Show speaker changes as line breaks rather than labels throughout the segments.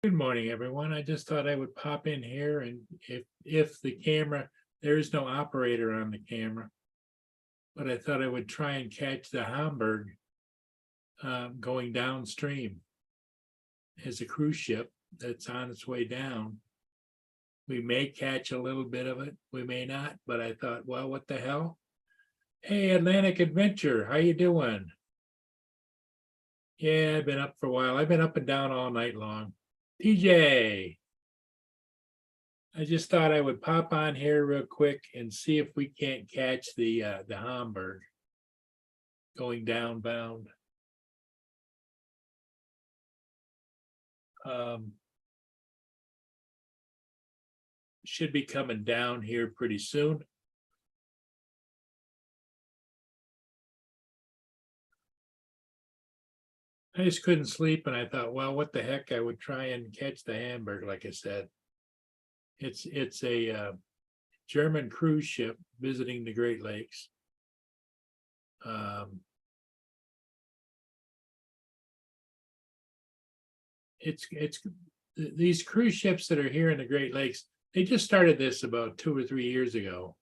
Good morning, everyone. I just thought I would pop in here and if the camera, there is no operator on the camera. But I thought I would try and catch the Hamburg going downstream as a cruise ship that's on its way down. We may catch a little bit of it, we may not, but I thought, well, what the hell? Hey, Atlantic Adventure, how you doing? Yeah, I've been up for a while. I've been up and down all night long. TJ, I just thought I would pop on here real quick and see if we can't catch the Hamburg going downbound. Should be coming down here pretty soon. I just couldn't sleep and I thought, well, what the heck? I would try and catch the Hamburg, like I said. It's a German cruise ship visiting the Great Lakes. It's these cruise ships that are here in the Great Lakes, they just started this about 2 or 3 years ago.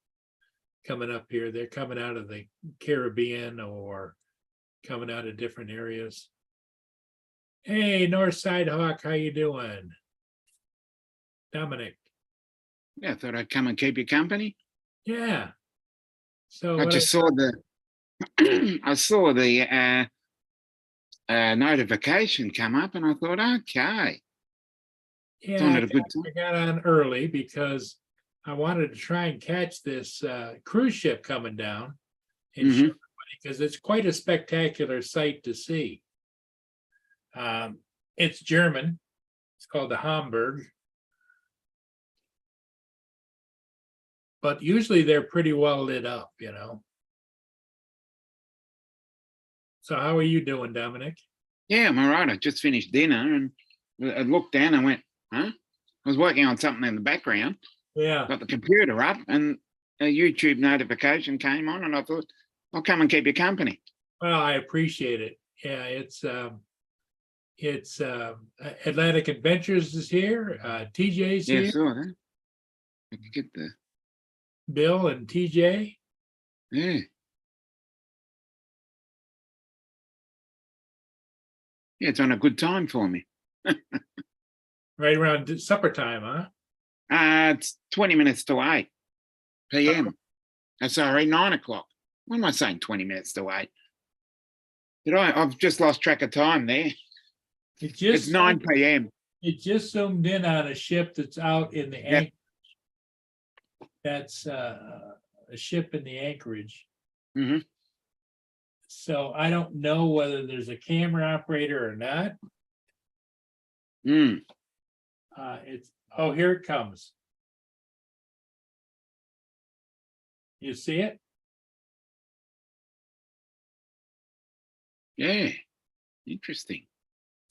Coming up here, they're coming out of the Caribbean or coming out of different areas. Hey, Northside Hawk, how you doing? Dominic.
Yeah, I thought I'd come and keep you company.
Yeah. So
I just saw the I saw the notification come up, and I thought, okay,
yeah,
on at a good time.
I got on early because I wanted to try and catch this cruise ship coming down in
Mhm.
because it's quite a spectacular sight to see. It's German. It's called the Hamburg. But usually they're pretty well lit up, you know. So how are you doing, Dominic?
Yeah, I'm all right. I just finished dinner, and I looked down and went, huh? I was working on something in the background,
Yeah.
got the computer up, and a YouTube notification came on, and I thought, I'll come and keep you company.
Well, I appreciate it. Yeah, it's Atlantic Adventures is here. TJ's
Yeah, I
here.
saw that. I could get the
Bill and TJ.
yeah. Yeah, it's on a good time for me.
Right around supper time, huh?
It's 20 minutes to 8 p.m. Sorry, 9 o'clock. What am I saying? 20 minutes to 8. I've just lost track of time there. It's 9 p.m.
It just zoomed in on a ship that's out in the anchorage. That's a ship in the anchorage.
Mm-hmm.
So I don't know whether there's a camera operator or not.
Mm.
Here it comes. You see it?
Yeah, interesting.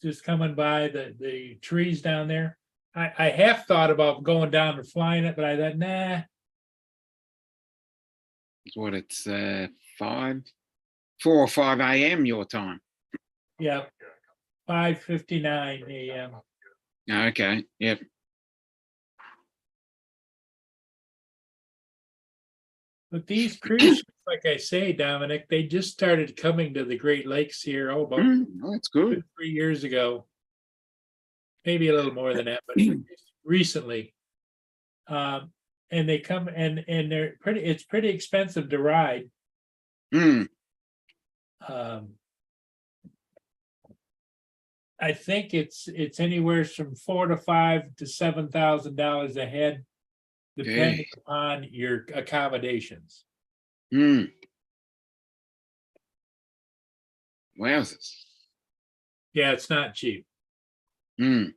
Just coming by the trees down there. I half thought about going down and flying it, but I thought, nah.
It's what it's 4 or 5 a.m. your time.
Yeah, 5:59 a.m.
Okay, yep.
But these cruise ships, like I say, Dominic, they just started coming to the Great Lakes here, about
That's good.
3 years ago. Maybe a little more than that, but recently. And they come and it's pretty expensive to ride.
Mm.
I think it's anywhere from $4,000 to $5,000 to $7,000 a head, depending upon your accommodations.
Mm. Wowzers.
Yeah, it's not cheap.
Mm.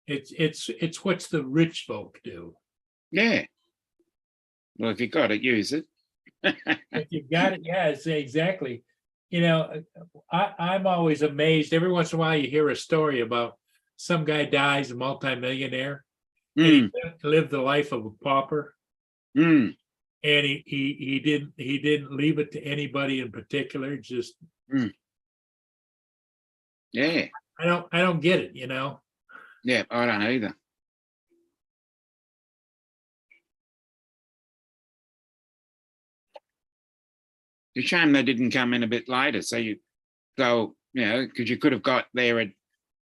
It's what the rich folk do.
Yeah. Well, if you got it, use it.
If you've got it, yeah, it's exactly. You know, I'm always amazed. Every once in a while, you hear a story about some guy dies, a multimillionaire, and he lived the life of a pauper.
Mm.
And he didn't leave it to anybody in particular. Just
yeah.
I don't get it, you know.
Yeah, I don't either. It's a shame they didn't come in a bit later. So you go, because you could have got there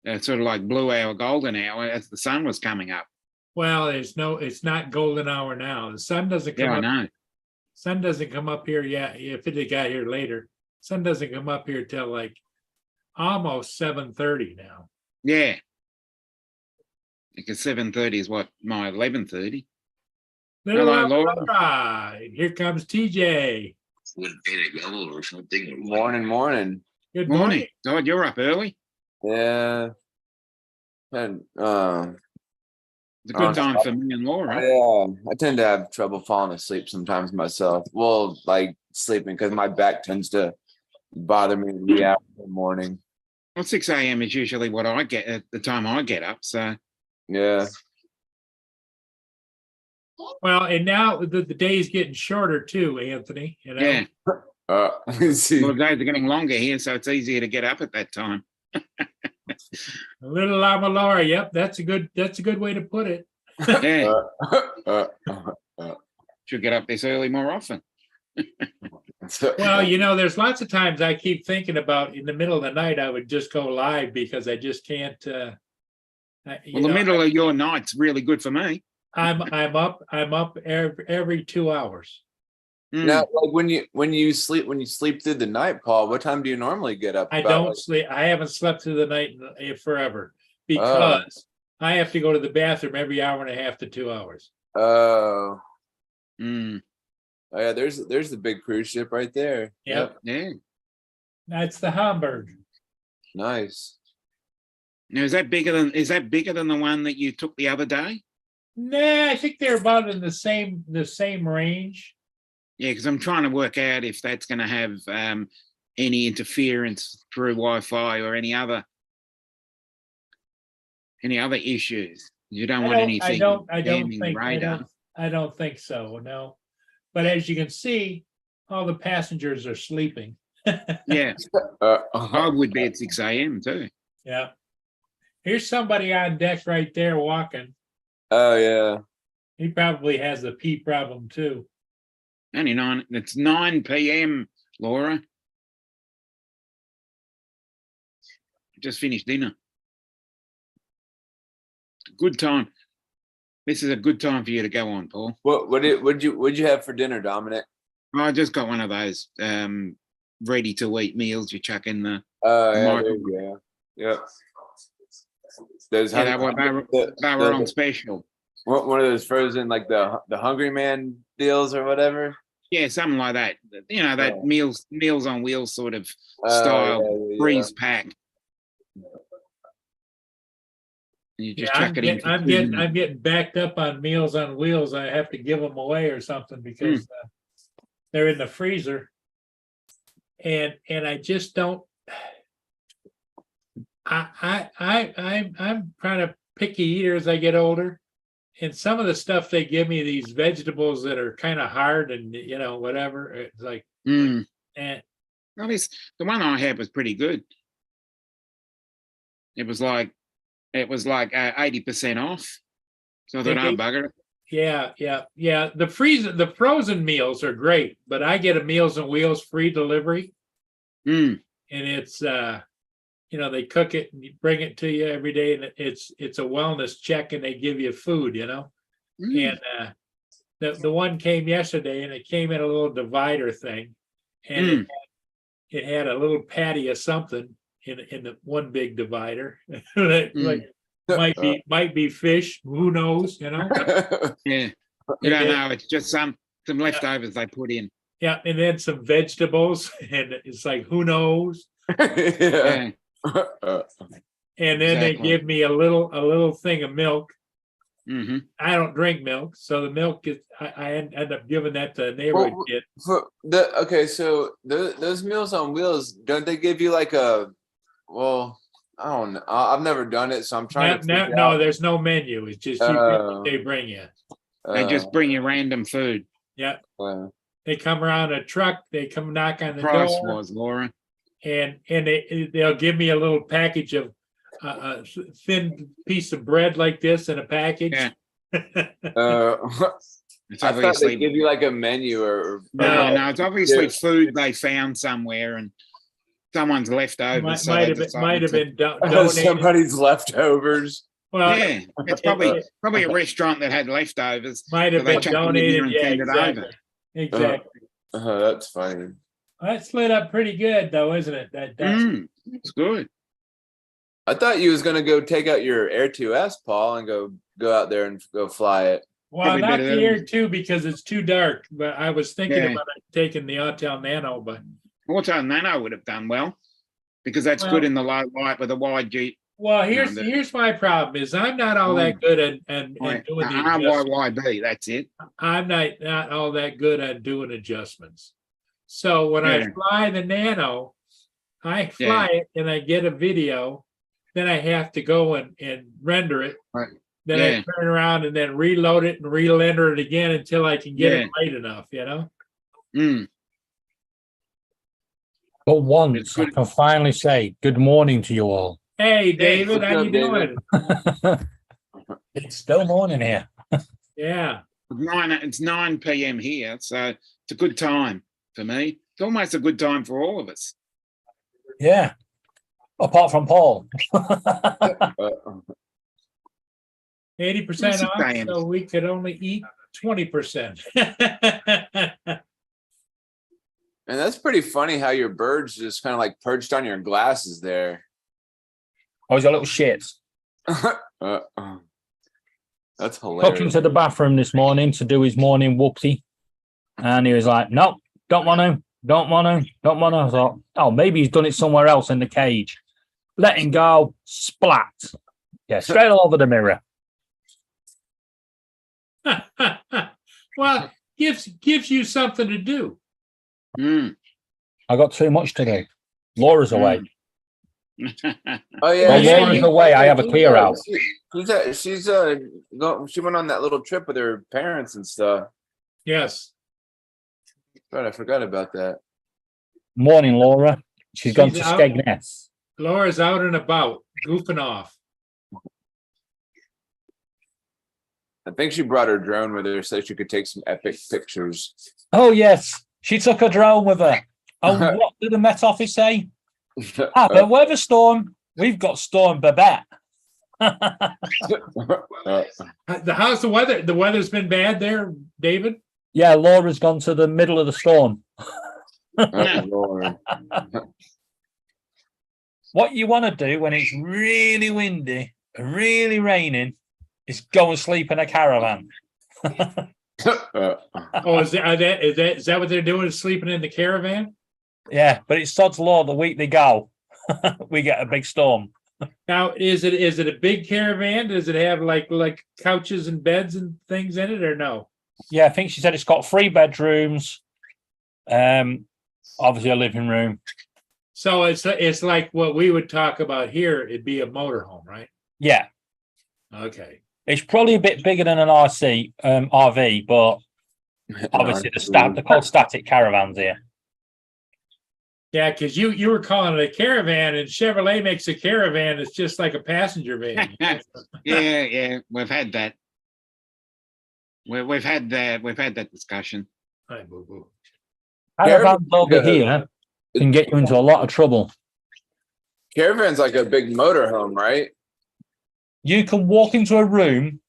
at sort of like blue hour, golden hour as the sun was coming up.
Well, it's not golden hour now. The sun doesn't come
Yeah, I
up.
know.
Sun doesn't come up here yet. If it had got here later, sun doesn't come up here till like almost 7:30 now.
Yeah. Because 7:30 is what, my 11:30.
Little
Hello, Laura.
Laura. Here comes TJ.
Morning, morning.
Good
Morning.
morning.
God, you're up early.
Yeah. And
It's a good time for me and Laura.
I tend to have trouble falling asleep sometimes myself. Well, like sleeping because my back tends to bother me in the morning.
Well, 6 a.m. is usually what I get at the time I get up. So
Yeah.
Well, and now the day is getting shorter too, Anthony. You know?
yeah.
See.
Well, the days are getting longer here, so it's easier to get up at that time.
Little Llama Laura. Yep, that's a good way to put it.
Yeah.
Uh,
Should get up this early more often.
Well, there's lots of times I keep thinking about in the middle of the night I would just go live because I just can't.
Well, the middle of your night's really good for me.
I'm up every 2 hours.
Mm.
Now, like when you sleep through the night, Paul, what time do you normally get up?
I
About,
don't
like-
sleep. I haven't slept through the night forever because I have to go to the bathroom every hour and a half to 2 hours.
Oh,
Mm.
oh yeah. There's the big cruise ship right there.
Yep.
Yeah.
That's the Hamburg.
Nice.
Now, is that bigger than the one that you took the other day?
Nah, I think they're about in the same range.
Yeah, because I'm trying to work out if that's going to have any interference through Wi-Fi or any other issues. You don't want anything jamming the radar.
I don't think so. No, but as you can see, all the passengers are sleeping.
Yeah, I would be at 6 a.m. too.
Yeah. Here's somebody on deck right there walking.
Oh yeah.
He probably has the pee problem too.
It's 9 p.m., Laura. Just finished dinner. Good time. This is a good time for you to go on, Paul.
What'd you have for dinner, Dominic?
I just got one of those ready to eat meals you chuck in the
Oh yeah,
Michael.
there you go. Yep. Those
they were
the-
on special.
one of those frozen like the Hungry Man deals or whatever.
Yeah, something like that. That
Yeah.
meals on wheels sort of
Oh,
style
yeah.
freeze pack. And you just chuck it in.
I'm getting backed up on Meals on Wheels. I have to give them away or something because they're in the freezer, and I just don't. I'm kind of picky eater as I get older, and some of the stuff they give me, these vegetables that are kind of hard and whatever, it's like,
Mm.
eh.
Well, the one I had was pretty good. It was like 80% off. So I thought,
Okay.
oh, bugger it.
Yeah. The frozen meals are great, but I get a Meals on Wheels free delivery,
Mm.
and it's they cook it and bring it to you every day, and it's a wellness check, and they give you food,
Mm.
and the one came yesterday, and it came in a little divider thing, and it had a little patty of something in the one big divider. Like might be fish, who knows,
Yeah. You don't know. It's just some leftovers they put in.
Yeah, and then some vegetables, and it's like, who knows?
Yeah.
And then they
Exactly.
give me a little thing of milk.
Hmm.
I don't drink milk, so the milk is I end up giving that to a neighborhood
Well,
kid.
So those Meals on Wheels, don't they give you like a? Well, I don't know. I've never done it, so I'm trying to. figure
No,
out.
there's no menu. It's just you get what they bring you.
They just bring you random food.
Yeah,
Uh,
they come around a truck. They come knock on the
Price
door,
was, Laura.
and they'll give me a little package of a thin piece of bread like this in a package.
Yeah. It's
I thought they
obviously
give you like a menu or
no, it's obviously
Yeah.
food they found somewhere and someone's leftovers.
Might,
so
might
they
have been,
decided
might have
to-
been donated.
somebody's leftovers.
Well,
Yeah, it's probably a restaurant that had leftovers.
might have
so they
been
chucked it in
donated.
here and
Yeah,
sent it
exactly.
over.
Exactly.
That's funny.
That slid up pretty good, though, isn't it? That
It's good.
I thought you was gonna go take out your Air 2S, Paul, and go out there and go fly it.
well,
probably
not
better
the
than-
Air 2 because it's too dark. But I was thinking
Yeah.
about taking the Autel Nano, but
Auto Nano would have done well because that's
Well-
good in the low light with a wide G.
well, here's
the-
here's my problem is I'm not all that good at doing the adjustments.
RYYB, that's it.
I'm not all that good at doing adjustments. So when I
Yeah.
fly the Nano, I fly it and I get a video, then I have to go and render it.
Right.
Then
Yeah.
I turn around and then reload it and re-render it again until I can get it late enough, you know?
Mm.
But
It's
once I
good.
can finally say good morning to you all.
Hey, David,
what's
how
up,
you
David?
doing?
It's still morning here.
Yeah.
It's 9 p.m. here, so it's a good time for me. It's almost a good time for all of us.
Yeah. Apart from Paul.
80%
What's it
off,
saying?
so we could only eat 20%.
And that's pretty funny how your bird's just kind of like perched on your glasses there.
I was a little shit.
That's
Took him
hilarious.
to the bathroom this morning to do his morning whoopsie. And he was like, no, don't want to. I thought, oh, maybe he's done it somewhere else in the cage. Let him go. Splat. Yeah, straight all over the mirror.
Well, gives you something to do.
Mm.
I got too much to do. Laura's away.
Oh yeah,
Well,
yeah,
Laura's
you-
away. I have a clear out.
She went on that little trip with her parents and stuff.
Yes.
God, I forgot about that.
Morning, Laura. She's gone
She's
to
out.
Skegness.
Laura's out and about, goofing off.
I think she brought her drone with her so she could take some epic pictures.
Oh, yes. She took a drone with her. Oh, what did the Met Office say? The weather storm. We've got Storm Babette.
How's the weather? The weather's been bad there, David?
Yeah, Laura's gone to the middle of the storm.
Oh, Lord.
What you want to do when it's really windy, really raining, is go and sleep in a caravan.
Oh, is that what they're doing? Is sleeping in the caravan?
Yeah, but it's sod's law. The week they go, we get a big storm.
Now, is it a big caravan? Does it have like couches and beds and things in it, or no?
Yeah, I think she said it's got 3 bedrooms. Obviously a living room.
So it's like what we would talk about here. It'd be a motorhome, right?
Yeah,
Okay.
it's probably a bit bigger than an RV, but obviously they're called static caravans here.
Yeah, because you were calling it a caravan, and Chevrolet makes a caravan. It's just like a passenger van.
Yeah, we've had that. We've had that discussion.
Hi, boo boo.
Caravans over
Yeah.
here can get you into a lot of trouble.
Caravan's like a big motorhome, right?
You can walk into a room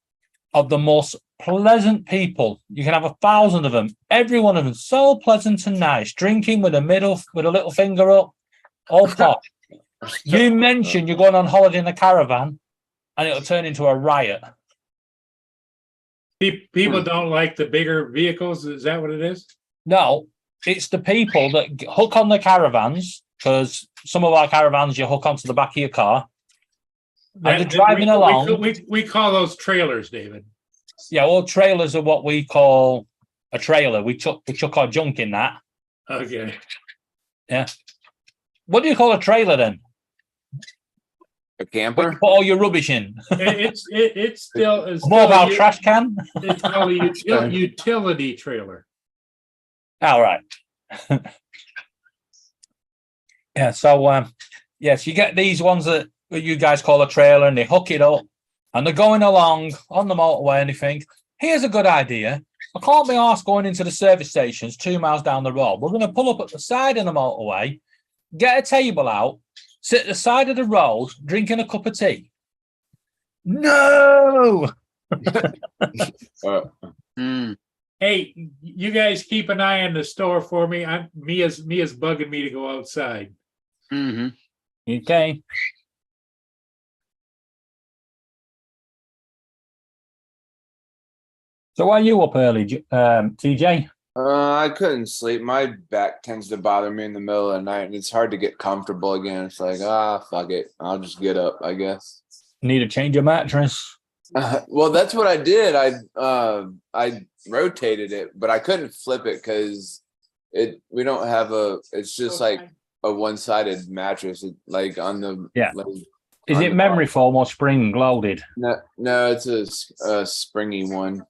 of the most pleasant people. You can have 1,000 of them. Every one of them so pleasant and nice, drinking with a little finger up, all pop. You mention you're going on holiday in a caravan, and it'll turn into a riot.
People don't like the bigger vehicles. Is that what it is?
No, it's the people that hook on the caravans, because some of our caravans you hook onto the back of your car. And they're driving along.
We call those trailers, David.
Yeah, well, trailers are what we call a trailer. We chuck our junk in that.
Okay.
What do you call a trailer then?
A
Where
camper?
you put all your rubbish in.
It's still it's
Mobile
still,
trash can.
It's called a utility trailer.
All right. Yeah. So yes, you get these ones that that you guys call a trailer and they hook it up and they're going along on the motorway and they think, here's a good idea. I can't be asked going into the service stations 2 miles down the road. We're going to pull up at the side of the motorway, get a table out, sit at the side of the road, drinking a cup of tea. No!
Mm.
Hey, you guys keep an eye on the store for me. Mia's bugging me to go outside.
Hmm.
Okay. So why are you up early, TJ?
I couldn't sleep. My back tends to bother me in the middle of the night, and it's hard to get comfortable again. It's like, fuck it. I'll just get up, I guess.
Need to change your mattress.
Well, that's what I did. I rotated it, but I couldn't flip it because we don't have it's just like a one-sided mattress, like on the
Yeah.
like,
Is
on
it
the
memory foam or spring loaded?
No, it's a springy one.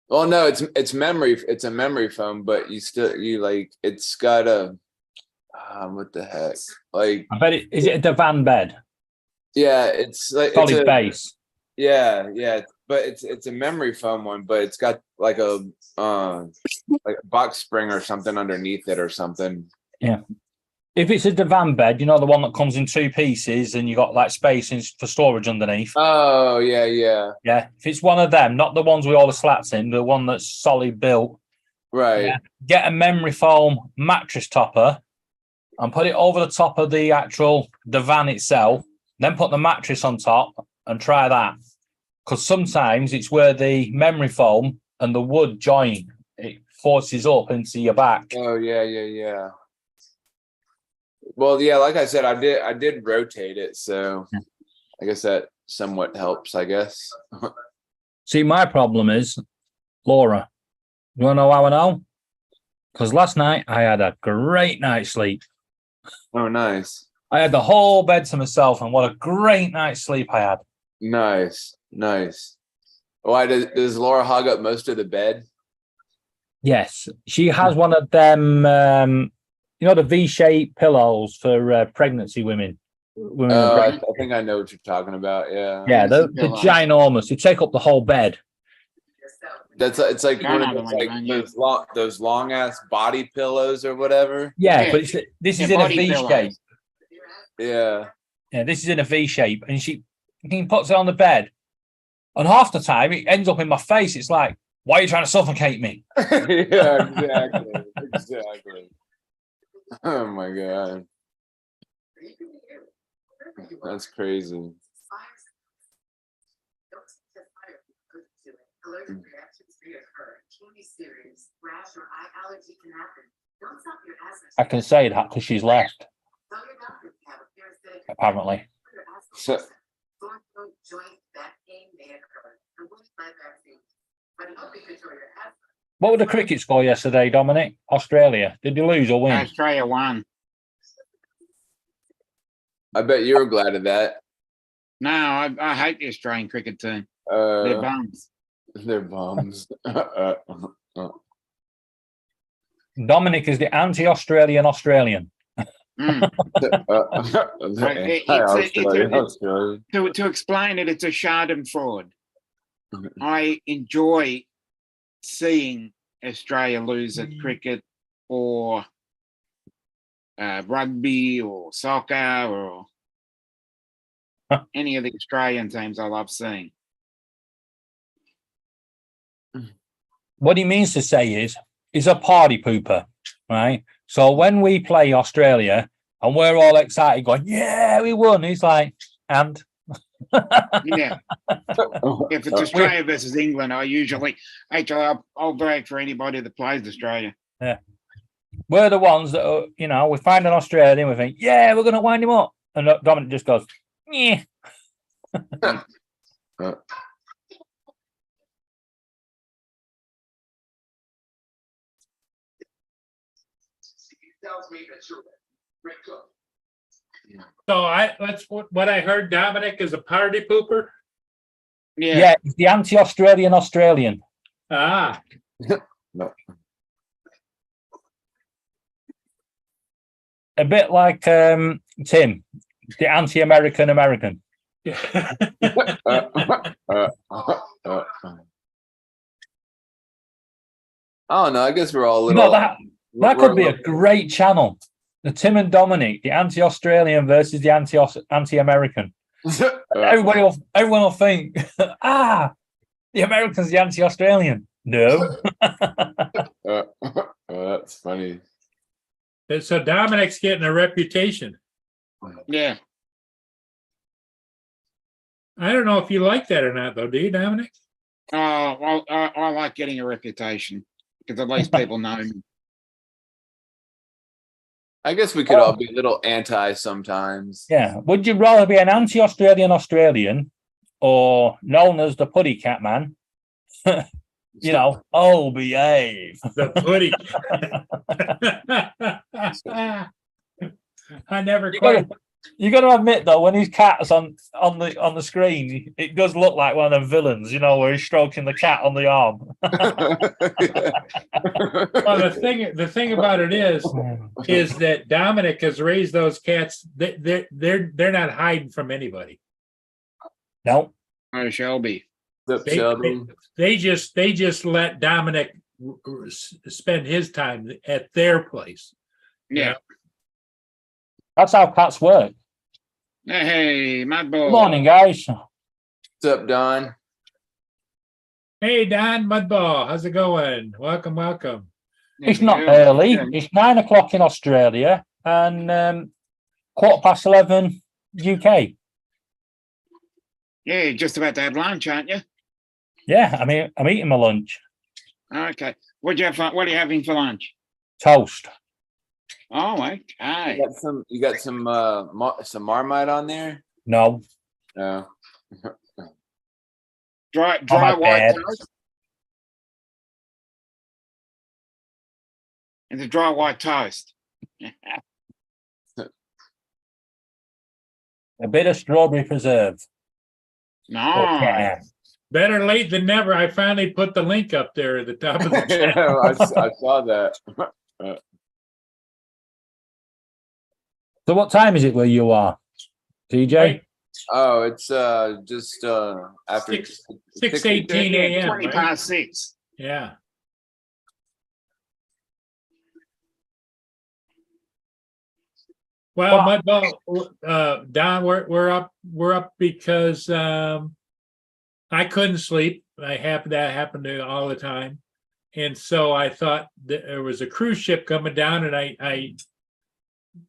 Well, no, it's memory. It's a memory foam, but you like it's got a what the heck? Like
I bet is it a divan bed?
yeah, it's like
Solid base.
Yeah, but it's a memory foam one, but it's got like a box spring or something underneath it or something.
Yeah. If it's a divan bed, you know, the one that comes in 2 pieces and you got like space for storage underneath.
Oh, yeah.
Yeah. If it's one of them, not the ones with all the slats in, the one that's solid built.
Right.
Yeah. Get a memory foam mattress topper and put it over the top of the actual divan itself. Then put the mattress on top and try that. Because sometimes it's where the memory foam and the wood join. It forces up into your back.
Oh, yeah. Well, yeah, like I said, I did rotate it, so I guess that somewhat helps, I guess.
See, my problem is, Laura, you want to know how I know? Because last night I had a great night's sleep.
Oh, nice.
I had the whole bed to myself, and what a great night's sleep I had.
Nice. Why does Laura hog up most of the bed?
Yes, she has one of them, you know, the V-shaped pillows for pregnancy women.
I think I know what you're talking about. Yeah.
Yeah, they're ginormous. They take up the whole bed.
It's like
I
one
know
of
the
those,
one you
like
mean,
those long ass body pillows or whatever.
Yeah,
Yeah.
but this is in a
body
V
pillows.
shape.
Yeah.
Yeah, this is in a V shape, and she puts it on the bed, and half the time it ends up in my face. It's like, why are you trying to suffocate me?
Yeah, exactly. Oh my god. That's crazy.
Allergic reactions may occur. Can be serious. Rash or eye allergy can happen. Don't stop your asthma.
I can say that because she's left,
Tell your doctor if you have a parasitic
apparently.
So-
sore throat, joint, back pain may occur. Avoid flu vaccines. But it hope you control your asthma.
What was the cricket score yesterday, Dominic? Australia. Did they lose or win?
Australia won.
I bet you were glad of that.
No, I hate the Australian cricket team. They're bums.
They're bums.
Dominic is the anti-Australian Australian.
Mm.
Australia.
To explain it, it's a Schadenfreude. I enjoy seeing Australia lose at cricket or rugby or soccer or any of the Australian teams. I love seeing.
What he means to say is he's a party pooper, right? So when we play Australia and we're all excited going, yeah, we won. He's like, and
Yeah. If it's Australia versus England, I'll vote for anybody that plays Australia.
we're the ones that are, you know, we find an Australian and we think, yeah, we're going to wind him up. And Dominic just goes, yeah.
So that's what I heard. Dominic is a party pooper.
Yeah, he's the anti-Australian Australian.
Ah,
No.
A bit like Tim. The anti-American American.
uh, uh, uh. I don't know. I guess we're all a
You
little.
know, that
we're
could be a
little-
great channel. The Tim and Dominic, the anti-Australian versus the anti-American. Everyone will think, the American's the anti-Australian. No.
That's funny.
So Dominic's getting a reputation.
Yeah.
I don't know if you like that or not, though. Do you, Dominic?
Oh, well, I like getting a reputation because at least people know me.
I guess we could all be a little anti sometimes.
Yeah. Would you rather be an anti-Australian Australian or known as the Puddy Cat Man? You know, oh, behave.
The pudding. I never quite.
You got to admit though, when his cat's on the screen, it does look like one of them villains, you know, where he's stroking the cat on the arm.
Well, the thing about it is that Dominic has raised those cats. They're not hiding from anybody.
No,
Oh, Shelby.
They just let Dominic spend his time at their place.
Yeah.
that's how cats work.
Hey, Mudball.
Good morning, guys.
What's up, Don?
Hey, Don Mudball, how's it going? Welcome.
It's not early. It's 9 o'clock in Australia and 11:15 UK.
Yeah, you're just about to have lunch, aren't you?
Yeah, I mean, I'm eating my lunch.
Okay. What are you having for lunch?
Toast.
Oh, okay.
You got some Marmite on there?
No.
No.
Dry
my
white
bad.
toast. It's a dry white toast.
A bit of strawberry preserve.
No.
Okay.
Better late than never. I finally put the link up there at the top of the
Yeah,
channel.
I saw that.
So what time is it where you are, TJ?
Right.
Oh, it's just after
6:18 a.m.
20
right?
past 6.
Yeah. Well, Mudball, Don, we're up because I couldn't sleep. That happened to all the time, and so I thought that there was a cruise ship coming down, and I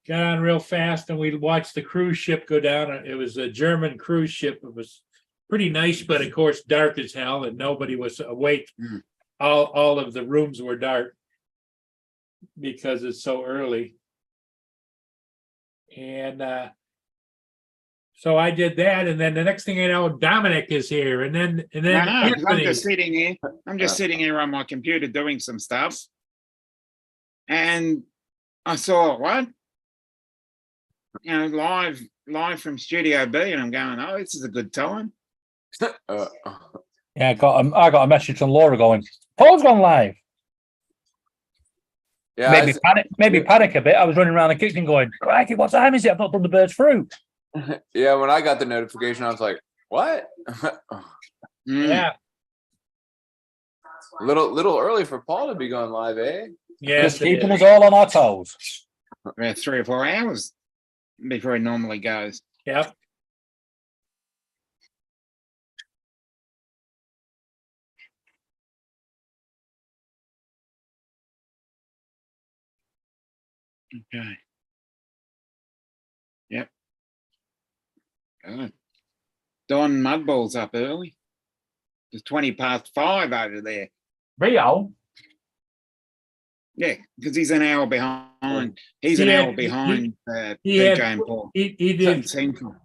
got on real fast, and we watched the cruise ship go down. It was a German cruise ship. It was pretty nice, but of course dark as hell, and nobody was awake.
Mm.
All of the rooms were dark because it's so early. And so I did that, and then the next thing I know, Dominic is here, and then
I know, 'cause I'm
Anthony.
just sitting here. I'm just sitting here on my computer doing some stuff. And I saw what? You know, live from Studio B, and I'm going, oh, this is a good time.
Yeah, I got a message from Laura going, Paul's gone live.
Yeah,
Maybe panic a bit. I was running around the kitchen going, crikey, what time is it? I've not done the bird's fruit.
yeah. When I got the notification, I was like, "What?"
Mm.
Yeah,
little early for Paul to be going live, eh?
yes,
Just keeping us all on our toes.
About 3 or 4 hours before it normally goes.
Yep.
Okay. Yep. Good. Don Mudball's up early. It's 20 past 5 over there.
Rio?
Yeah, because he's an hour behind. He's an
He
hour
had-
behind
he
BJ
had-
and Paul.
He did
Central.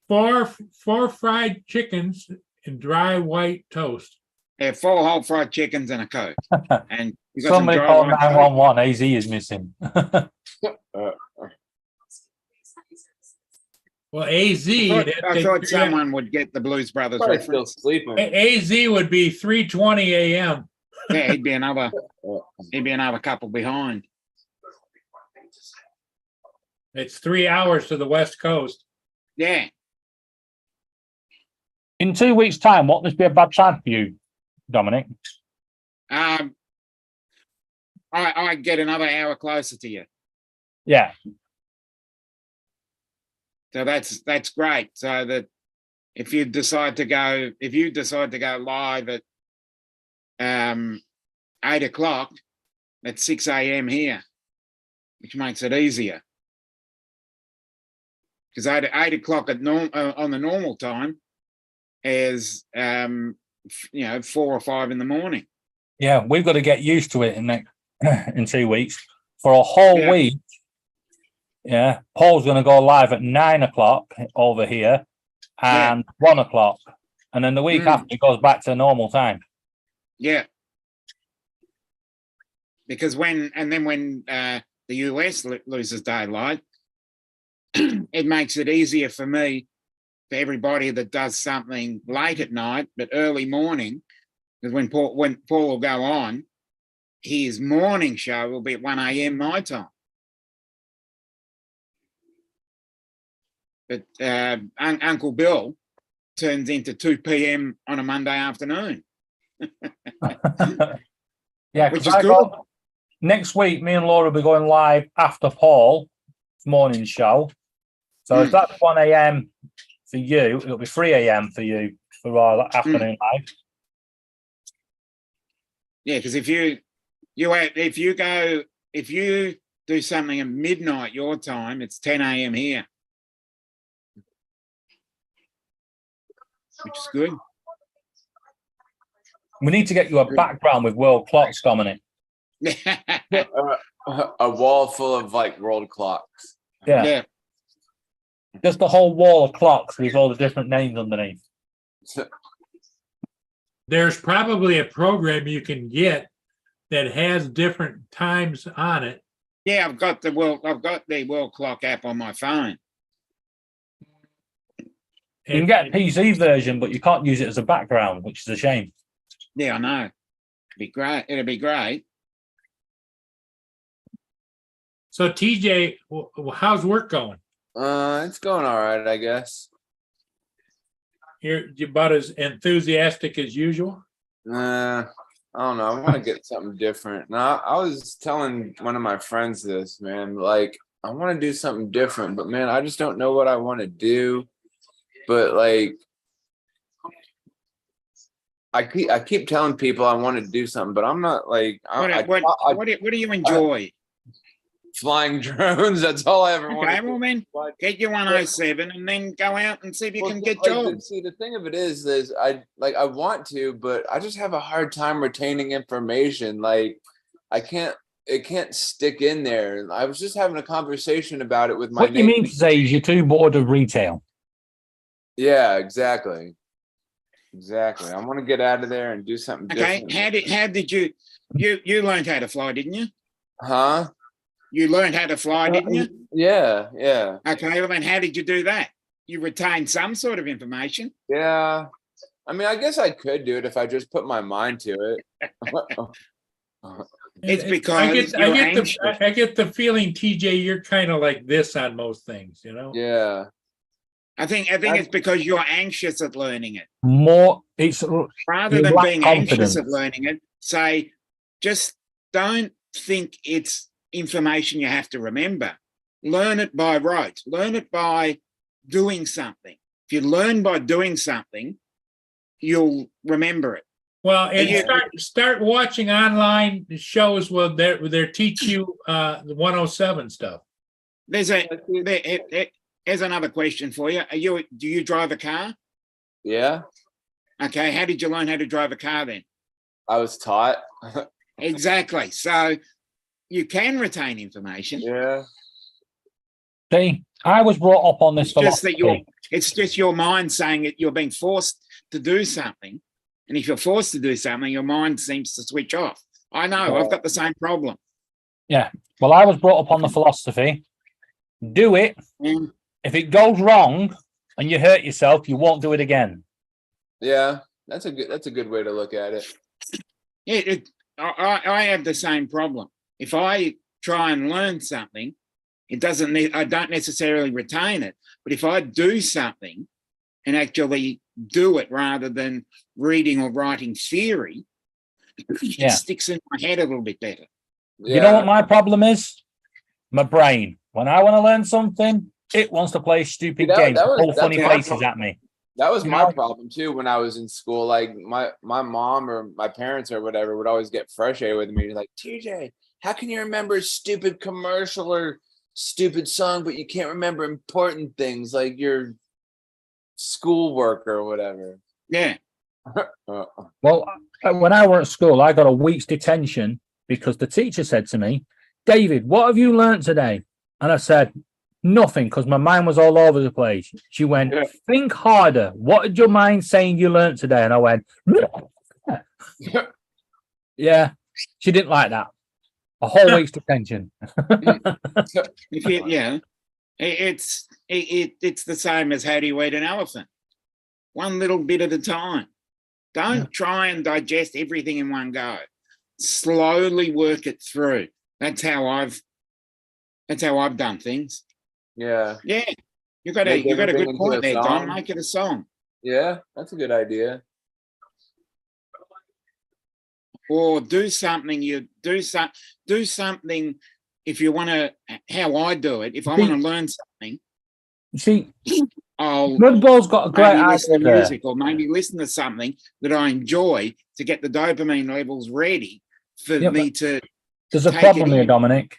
four fried chickens and dry white toast.
Yeah, 4 whole fried chickens and a Coke. And you got some
Somebody
dry
called
white toast.
911. AZ is missing.
Well, AZ,
I thought someone would get the Blues Brothers
Probably still
reference.
sleeping.
AZ would be 3:20 a.m.
Yeah, he'd be another couple behind.
It's 3 hours to the West Coast.
Yeah.
In 2 weeks' time, won't this be a bad time for you, Dominic?
I get another hour closer to you.
Yeah.
So that's great. So that if you decide to go live at 8 o'clock, at 6 a.m. here, which makes it easier. Because 8 o'clock on the normal time is 4 or 5 in the morning.
Yeah, we've got to get used to it in 2 weeks. For a whole
Yeah.
week, yeah, Paul's going to go live at 9 o'clock over here and 1 o'clock. And then the week after, it goes back to normal time.
Yeah. Because when the US loses daylight, it makes it easier for me, for everybody that does something late at night but early morning, because when Paul will go on, his morning show will be at 1 a.m. my time. But Uncle Bill turns into 2 p.m. on a Monday afternoon.
Yeah,
Which
because
is good.
Next week, me and Laura will be going live after Paul's morning show. So if that's 1 a.m. for you, it'll be 3 a.m. for you for our afternoon live.
Yeah, because if you do something at midnight your time, it's 10 a.m. here, which is good.
We need to get you a background with world clocks, Dominic.
A wall full of like world clocks.
Yeah.
Yeah.
Just the whole wall of clocks with all the different names underneath.
There's probably a program you can get that has different times on it.
Yeah, I've got the world clock app on my phone.
You can get a PC version, but you can't use it as a background, which is a shame.
Yeah, I know. It'd be great. It'd be great.
So TJ, how's work going?
It's going all right, I guess.
You're about as enthusiastic as usual?
I don't know. I want to get something different. Now, I was telling one of my friends this, man. Like, I want to do something different, but man, I just don't know what I want to do. But like, I keep telling people I want to do something, but I'm not like.
What do you enjoy?
Flying drones. That's all I ever want.
Okay, well then, get your 107 and then go out and see if you can get jobs.
See, the thing of it is I want to, but I just have a hard time retaining information. Like, it can't stick in there. I was just having a conversation about it with my.
What you mean to say is you're too bored of retail?
Yeah, exactly. I want to get out of there and do something different.
How did you learned how to fly, didn't you?
Huh?
You learned how to fly, didn't you?
Yeah.
Okay, well then how did you do that? You retained some sort of information.
Yeah. I mean, I guess I could do it if I just put my mind to it.
It's because
I get the feeling, TJ, you're kind of like this on most things, you know?
Yeah.
I think it's because you're anxious at learning it.
It's
Rather than being anxious at learning it, say, just don't think it's information you have to remember. Learn it by rote. Learn it by doing something. If you learn by doing something, you'll remember it.
Well, and start watching online shows where they teach you the 107 stuff.
Here's another question for you. Do you drive a car?
Yeah.
Okay. How did you learn how to drive a car then?
I was taught.
Exactly. So you can retain information.
Yeah.
See, I was brought up on this philosophy.
It's just your mind saying that you're being forced to do something. And if you're forced to do something, your mind seems to switch off. I know, I've got the same problem.
Yeah. Well, I was brought up on the philosophy. Do it. If it goes wrong and you hurt yourself, you won't do it again.
Yeah, that's a good way to look at it.
Yeah, I have the same problem. If I try and learn something It doesn't need, I don't necessarily retain it. But if I do something and actually do it rather than reading or writing theory,
Yeah.
it sticks in my head a little bit better.
You know what my problem is? My brain. When I want to learn something, it wants to play stupid
that-
games,
that was-
pull
that's
funny
my
faces
problem.
at me.
That was
You
my
know?
problem too when I was in school. Like my mom or my parents or whatever would always get frustrated with me. Like, TJ, how can you remember a stupid commercial or stupid song, but you can't remember important things like your schoolwork or whatever?
Yeah.
Well, when I were at school, I got a week's detention because the teacher said to me, David, what have you learnt today? And I said, nothing, because my mind was all over the place. She went,
Yeah.
think harder. What did your mind saying you learnt today? And I went, yeah. She didn't like that. A whole week's detention.
If you, yeah, it's the same as how do you eat an elephant? One little bit at a time. Don't try and digest everything in one go. Slowly work it through. That's how I've done things.
Yeah.
Yeah, you got
Make
a
everything
good
into
point
a
there, Don.
song.
Make it a song,
Yeah, that's a good idea.
or do something. Do something. If you want to, how I do it. If I want to learn something,
See,
I'll
Mudball's got a great
maybe listen
idea
to
there.
music or maybe listen to something that I enjoy to get the dopamine levels ready for
Yeah,
me to.
There's a
take
problem
it
here,
in.
Dominic.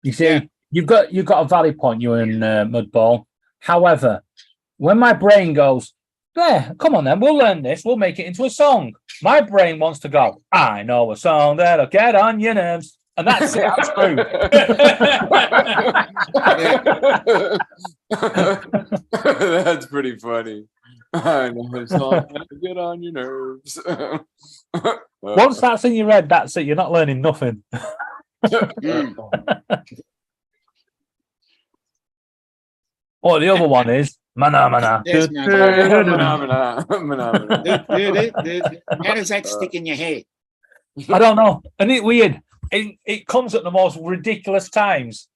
You see,
Yeah.
you've got a valid point, you and Mudball. However, when my brain goes, there, come on then, we'll learn this, we'll make it into a song. My brain wants to go, I know a song that'll get on your nerves. And that's it, I'm screwed.
That's pretty funny. I know it's not gonna get on your nerves.
Once that's in your head, that's it. You're not learning nothing.
Mm.
Or the other one is mana mana.
Yes, man.
Phenomena.
How does that stick in your head?
I don't know. And it's weird. It comes at the most ridiculous times.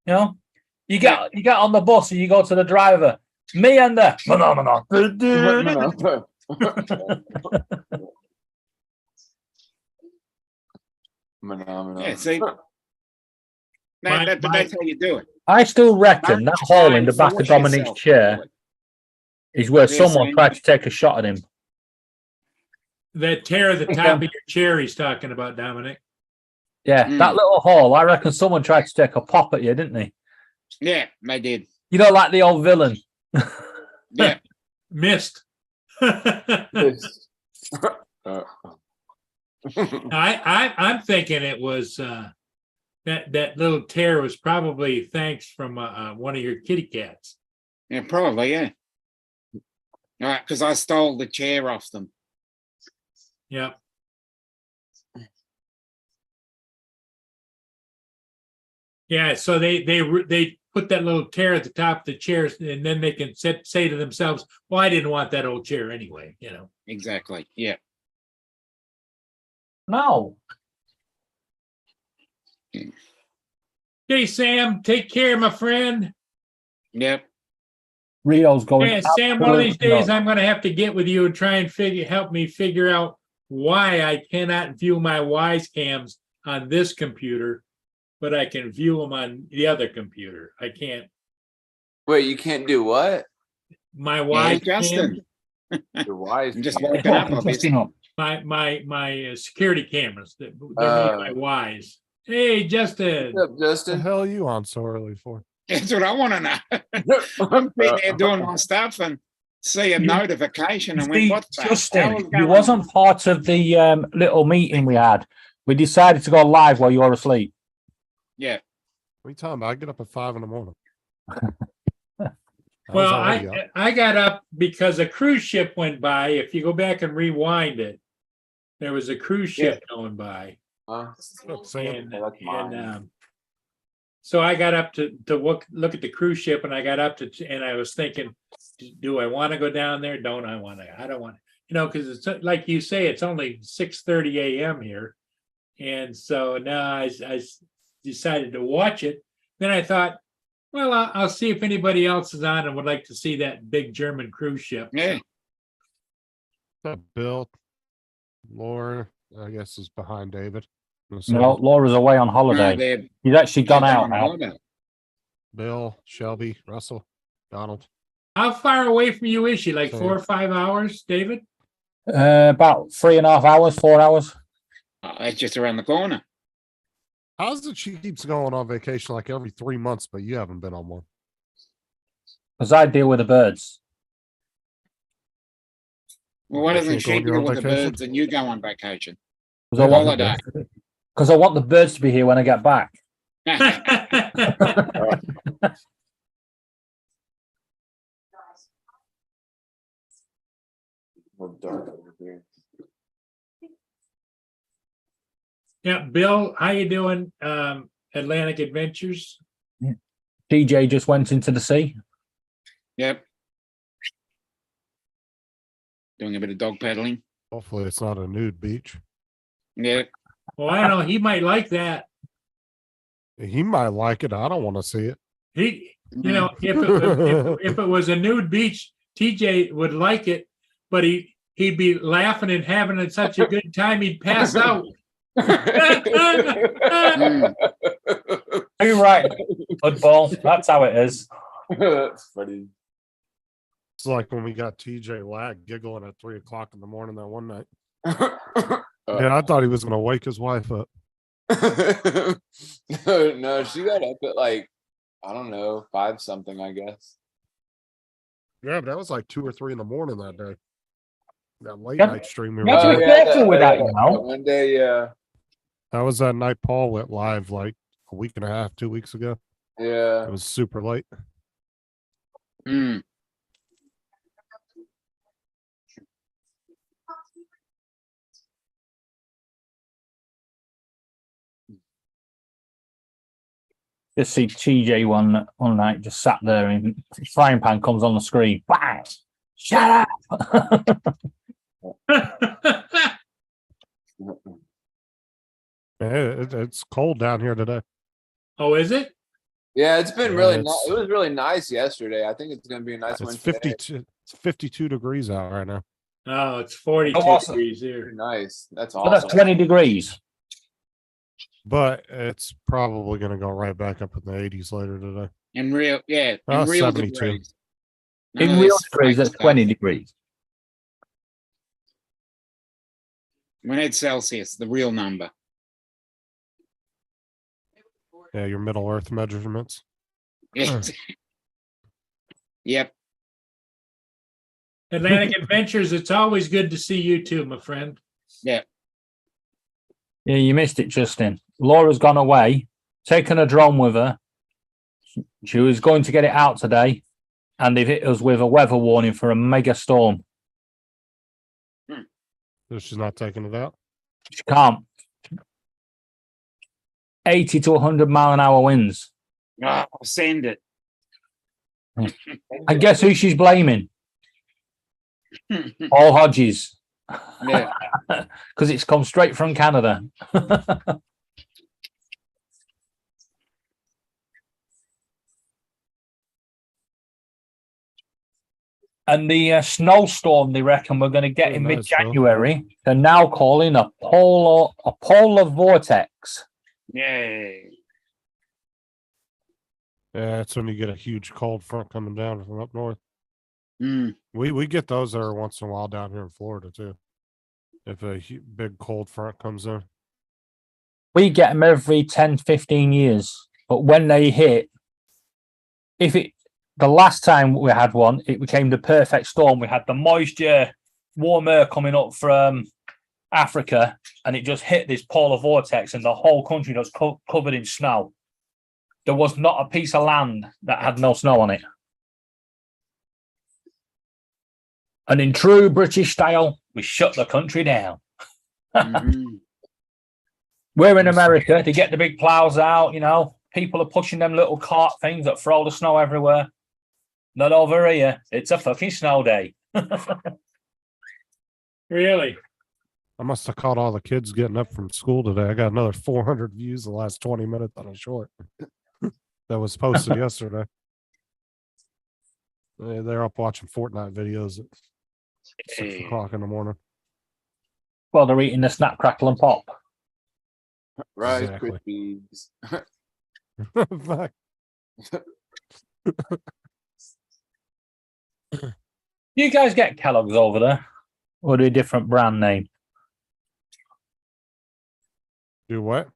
You know, you get on the bus and you go to the driver. Me and the mana.
Yeah, see,
My-
that's how you do it.
I still reckon that
Don't
hole
try
in the
and
back of
force
Dominic's
yourself to
chair
do it.
is where
Yes,
someone
I-
tried to take a shot at him.
That tear at the top of your chair he's talking about, Dominic.
Yeah,
Mm.
that little hole. I reckon someone tried to take a pop at you, didn't they?
Yeah, they did.
You know, like the old villain.
Yeah,
Missed. I'm thinking it was that little tear was probably thanks from one of your kitty cats.
yeah, probably, yeah. All right, because I stole the chair off them.
Yep. Yeah, so they put that little tear at the top of the chairs, and then they can say to themselves, "Well, I didn't want that old chair anyway." You know.
Exactly. Yeah.
No.
Hey, Sam, take care, my friend.
Yep.
Rio's going.
Yeah, Sam, one of these
absolutely
days
nuts.
I'm going to have to get with you and try and help me figure out why I cannot view my Wise cams on this computer, but I can view them on the other computer. I can't.
Wait, you can't do what?
My
Yeah,
Wise
Justin.
You're wise.
I'm just
man.
waking up, obviously.
my security cameras. They're made by Wise. Hey, Justin.
What's up,
The
Justin?
hell are you on so early for?
That's what I want to know. I'm sitting there doing my stuff and see a notification and went,
See,
what the hell
Justin,
is
you
going
wasn't
on?
part of the little meeting we had. We decided to go live while you were asleep.
Yeah.
What are you talking about? I get up at 5 a.m.
Well, I got up because a cruise ship went by. If you go back and rewind it, there was a cruise ship going by.
Sam.
And,
that's mine.
and so I got up to look at the cruise ship, and I got up and I was thinking, do I want to go down there? Don't I want to? I don't want to, because it's like you say, it's only 6:30 a.m. here. And so now I decided to watch it. Then I thought, Well, I'll see if anybody else is on and would like to see that big German cruise ship.
Yeah.
Bill, Laura, I guess is behind David. I'm
No,
assuming.
Laura's away on
No,
holiday.
they're
She's actually gone
they're
out
on
now.
holiday.
Bill, Shelby, Russell, Donald.
How far away from you is she? Like
Same.
4 or 5 hours, David?
About 3.5 hours, 4 hours.
It's just around the corner.
How's it she keeps going on vacation like every 3 months, but you haven't been on one?
Because I deal with the birds.
Well, why
You
doesn't
can't go
she
on your
deal
own
with the
vacation?
birds and you go on vacation?
Because I,
Holiday.
I want the birds to be here when I get back.
Well, dark over here.
Yeah, Bill, how you doing? Atlantic Adventures?
TJ just went into the sea.
Yep. Doing a bit of dog paddling.
Hopefully it's not a nude beach.
Yeah.
Well, I don't know. He might like that.
He might like it. I don't want to see it.
He, you know, if it was a nude beach, TJ would like it, but he'd be laughing and having such a good time he'd pass out.
Mm.
You're right, football. That's how it is.
That's funny.
It's like when we got TJ Lag giggling at 3 o'clock in the morning that one night. Yeah, I thought he was going to wake his wife up.
No, she got up at like, I don't know, 5 something, I guess.
Yeah, but that was like 2 or 3 in the morning that day. That late
Yeah.
night stream. We
You have to
were
be
doing.
careful with that, you know.
One day, yeah.
That was that night Paul went live like a week and a half, 2 weeks ago.
Yeah.
It was super late.
Mm.
Just see TJ one night just sat there and frying pan comes on the screen. Bang! Shut up!
It's cold down here today.
Oh, is it?
Yeah, it's been
Yeah,
really
it's-
nice. It was really nice yesterday. I think it's gonna be a nice one
It's
today.
52. It's 52 degrees out right now.
Oh, it's 42
Oh, awesome.
degrees
Pretty
here.
nice. That's
So that's
awesome.
20 degrees.
But it's probably going to go right back up in the 80s later today.
In real, yeah, in
Oh,
real
72.
degrees. None
In
of
real
this
degrees,
fake
that's
stuff.
20 degrees.
We need Celsius, the real number.
Yeah, your Middle Earth measurements.
Yeah. Yep.
Atlantic Adventures, it's always good to see you too, my friend.
Yeah, you missed it, Justin. Laura's gone away, taken a drone with her. She was going to get it out today, and they've hit us with a weather warning for a mega storm.
So she's not taking it out.
She can't. 80 to 100 mile an hour winds.
Oh, send it.
And guess who she's blaming? Paul Hodges.
Yeah.
Because it's come straight from Canada. And the snowstorm they reckon we're going to get
Oh,
in
nice,
mid-January, they're now calling a polar vortex.
Yay.
Yeah, that's when you get a huge cold front coming down from up north.
Mm.
We get those every once in a while down here in Florida too. If a big cold front comes in.
We get them every 10, 15 years. But when they hit, the last time we had one, it became the perfect storm. We had the moisture, warm air coming up from Africa, and it just hit this polar vortex, and the whole country was covered in snow. There was not a piece of land that had no snow on it. And in true British style, we shut the country down.
Mhm.
We're in America to get the big plows out, you know. People are pushing them little cart things that throw the snow everywhere. Not over here. It's a fucking snow day.
Really?
I must have caught all the kids getting up from school today. I got another 400 views the last 20 minutes on a short. that was posted yesterday. They're up watching Fortnite videos at 6 o'clock in the morning.
Well, they're eating the snap, crackle, and pop.
Rice
Exactly.
Krispies.
You guys get Kellogg's over there, or do a different brand name?
Do what?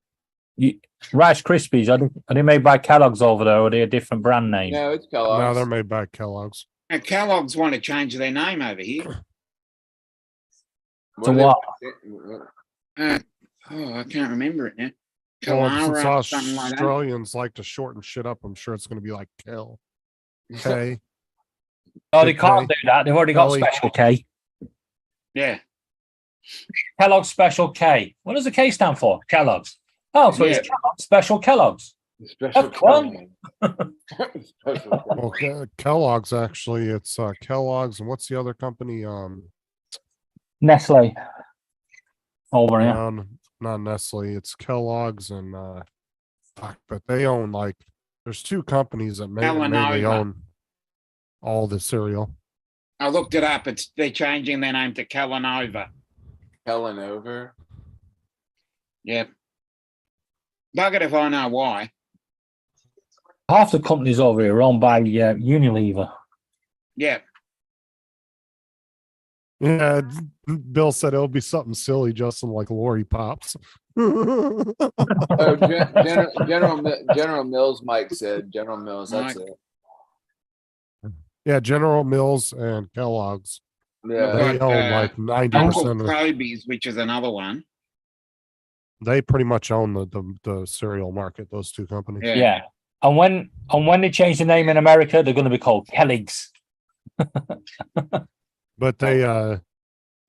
Rice Krispies, are they made by Kellogg's over there, or are they a different brand name?
No, it's
No,
Kellogg's.
they're made by Kellogg's.
Now, Kellogg's want to change their name over here.
To
are they-
what?
I can't remember it now.
Well, since
Kalara, or something like that.
Australians like to shorten shit up, I'm sure it's going to be like Kel. K.
Oh, they
Big
can't
K.
do that. They've already got
Kelly.
Special K.
Yeah.
Kellogg's Special K. What does the K stand for? Kellogg's. Oh, so
Yeah.
it's Kellogg's Special Kellogg's.
Special
That's fun.
Kellogg's. Special
Well, Kellogg's actually, it's Kellogg's, and what's the other company?
Nestle. Over here.
Not Nestle. It's Kellogg's and fuck, but they own like there's two companies that mainly
Kellanova.
own all the cereal.
I looked it up. They're changing their name to Kellanova.
Helen over.
Yep. Bugger if I know why.
Half the companies over here are owned by Unilever.
Yep.
Yeah, Bill said it'll be something silly, Justin, like Lori Pops.
Oh, General Mills. Mike said General Mills. That's
Mike.
it.
Yeah, General Mills and Kellogg's.
Yeah.
They
Like,
own like 90%.
Uncle
of
Proby's, which is another one.
They pretty much own the cereal market. Those two companies.
Yeah.
Yeah. And when they change the name in America, they're going to be called Kellogg's.
But they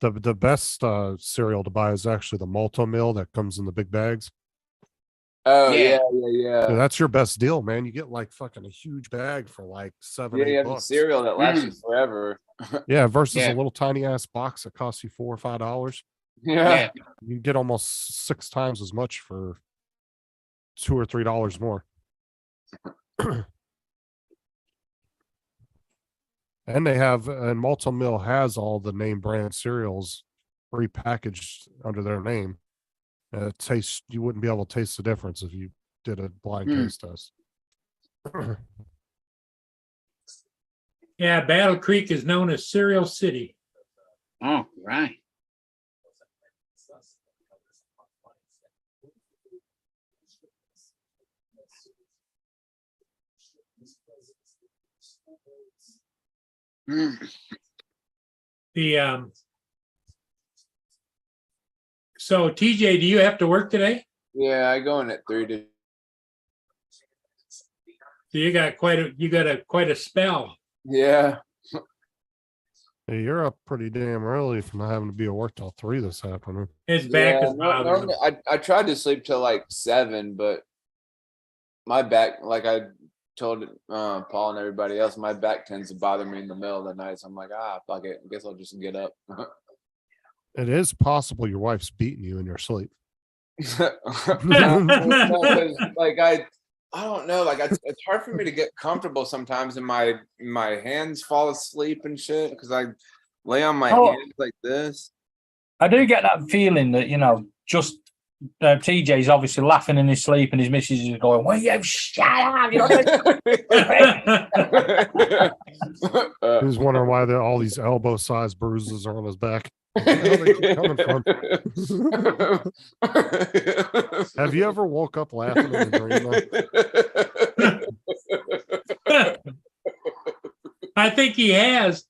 the best cereal to buy is actually the Malto Meal that comes in the big bags.
Oh
Yeah.
yeah.
Yeah, that's your best deal, man. You get like fucking a huge bag for like $7,
Yeah, you have
$8.
the cereal that lasts you forever.
Yeah, versus
Yeah.
a little tiny ass box that costs you $4 or $5.
Yeah.
You get almost 6 times as much for $2 or $3 more. And they have, and Malto Mill has all the name brand cereals repackaged under their name. Taste, you wouldn't be able to taste the difference if you did a blind taste test.
Yeah, Battle Creek is known as Cereal City.
Oh, right. Mm.
The so TJ, do you have to work today?
Yeah, I go in at 3 to.
So you got quite a spell.
Yeah.
Hey, you're up pretty damn early from not having to be at work till 3 this afternoon.
His back
Yeah,
is bothering him.
normally, I tried to sleep till like 7, but my back, like I told Paul and everybody else, my back tends to bother me in the middle of the night. So I'm like, fuck it. I guess I'll just get up.
It is possible your wife's beating you in your sleep.
No, 'cause, like I don't know. Like it's hard for me to get comfortable sometimes, and my hands fall asleep and shit because I lay on my hands like this.
I do get that feeling that, just TJ's obviously laughing in his sleep and his missus is going, well, you shut up. You're not gonna-"
He's wondering why all these elbow-sized bruises are on his back. Where the hell they keep coming from? Have you ever woke up laughing in a dream? Though?
I think he has.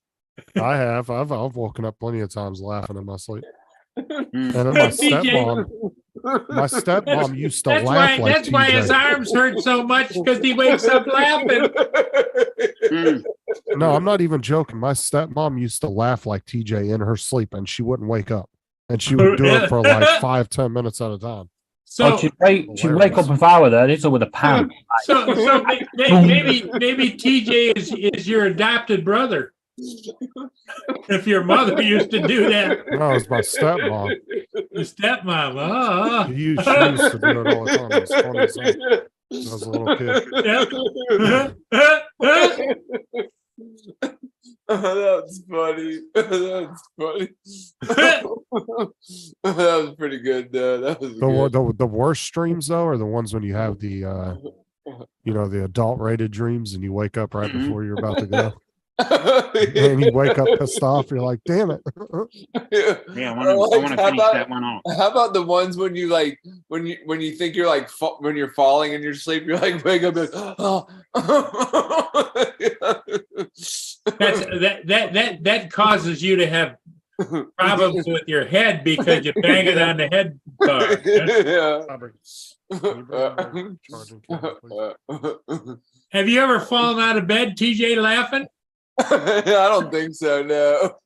I have. I've woken up plenty of times laughing in my sleep.
Mm.
And then my stepmom used to laugh like
That's why his
TJ.
arms hurt so much, because he wakes up laughing.
Mm.
No, I'm not even joking. My stepmom used to laugh like TJ in her sleep, and she wouldn't wake up, and she would do it for like 5-10 minutes at a time.
So,
she'd wake up if I were there, it's with a pan.
so maybe TJ is your adopted brother. If your mother used to do that,
No, it was my stepmom.
the stepmom. Oh,
She used to do it all the time. It was funny as hell. was a little kid.
That's funny. That's funny. That was pretty good. That was good.
The worst dreams though are the ones when you have the the adult rated dreams and you wake up right
Mhm.
before you're about to go. And you wake up pissed off, you're like, damn it.
Yeah, I want to
How
finish
about-
that one off.
How about the ones when you like when you think you're like when you're falling in your sleep, you're like wake up and oh.
That causes you to have problems with your head because you bang it on the head bar.
Yeah.
Aubrey, can you bring my charging cable, please?
Have you ever fallen out of bed, TJ, laughing?
I don't think so. No.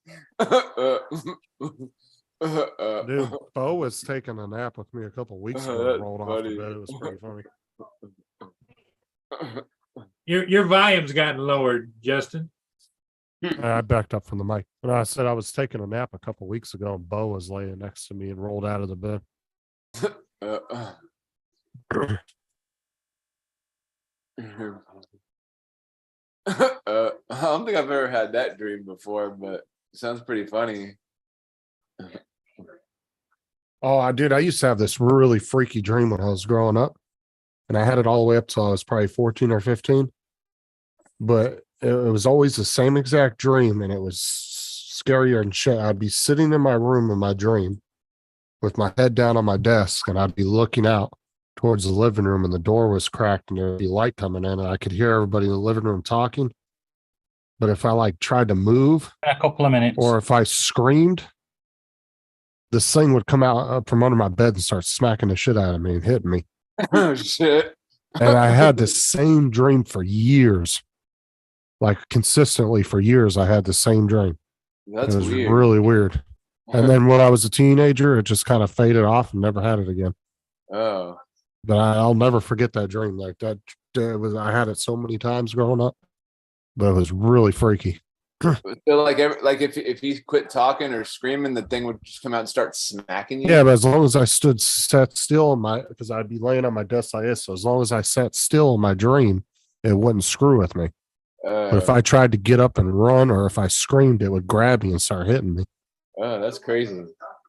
Dude, Bo was taking a nap with me a couple weeks ago
That's
and rolled off
funny.
the bed. It was pretty funny.
Your volume's gotten lowered, Justin.
I backed up from the mic. And I said I was taking a nap a couple weeks ago and Bo was laying next to me and rolled out of the bed.
I don't think I've ever had that dream before, but it sounds pretty funny.
Oh, I did. I used to have this really freaky dream when I was growing up. And I had it all the way up till I was probably 14 or 15. But it was always the same exact dream. And it was scarier and shit. I'd be sitting in my room in my dream with my head down on my desk. And I'd be looking out towards the living room. And the door was cracked and there'd be light coming in. And I could hear everybody in the living room talking. But if I like tried to move
A couple of minutes.
or if I screamed, this thing would come out up from under my bed and start smacking the shit out of me and hitting me.
Oh shit.
And I had the same dream for years. Like consistently for years, I had the same dream.
That's
it was
weird.
really weird. And then when I was a teenager, it just kind of faded off and never had it again.
Oh.
But I'll never forget that dream. Like that, I had it so many times growing up, but it was really freaky.
So like if he quit talking or screaming, the thing would just come out and start smacking you.
Yeah, but as long as I sat still in because I'd be laying on my desk like this. So as long as I sat still in my dream, it wouldn't screw with me. But if I tried to get up and run or if I screamed, it would grab me and start hitting me.
Oh, that's crazy.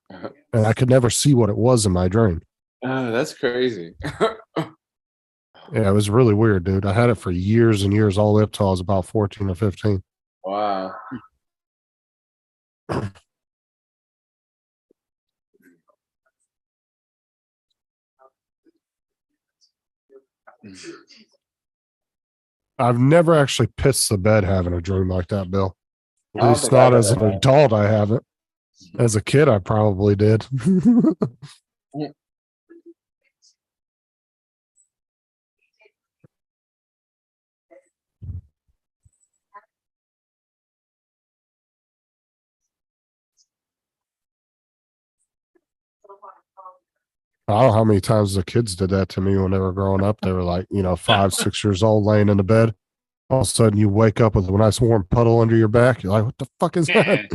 And I could never see what it was in my dream.
Oh, that's crazy.
Yeah, it was really weird, dude. I had it for years and years, all the way up till I was about 14 or 15.
Wow.
I've never actually pissed the bed having a dream like that, Bill.
I
At
don't
least
think
not
I've
as an
ever had.
adult, I haven't. As a kid, I probably did. I don't know how many times the kids did that to me when they were growing up. They were like, 5, 6 years old, laying in the bed. All of a sudden, you wake up with a nice warm puddle under your back. You're like, what the fuck is that?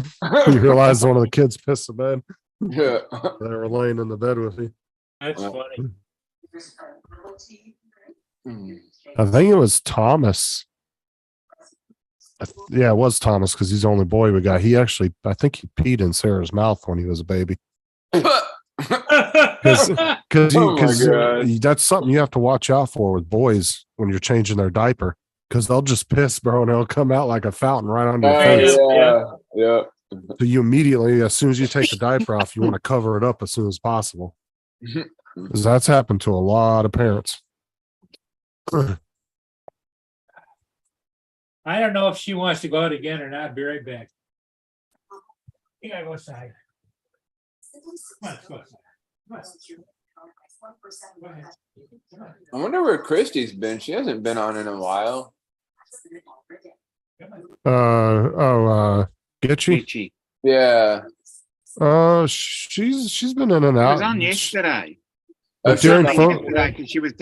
You realize one of the kids pissed the bed.
Yeah.
They were laying in the bed with me.
That's funny.
I think it was Thomas. Yeah, it was Thomas because he's the only boy we got. I think he peed in Sarah's mouth when he was a baby. Because
Oh my God.
that's something you have to watch out for with boys when you're changing their diaper. Because they'll just piss, bro, and it'll come out like a fountain right on your face.
Yeah.
So you immediately, as soon as you take the diaper off, you want to cover it up as soon as possible. Because that's happened to a lot of parents.
I don't know if she wants to go out again or not. Be right back. You gotta go outside. Come on, let's go outside. Come on. Go ahead. Come on.
I wonder where Christy's been. She hasn't been on in a while.
Come on.
Gitchy.
Itchy.
Yeah.
She's been in and
It
out.
was on yesterday.
But
She
during
was
phone-
Yesterday, 'cause she was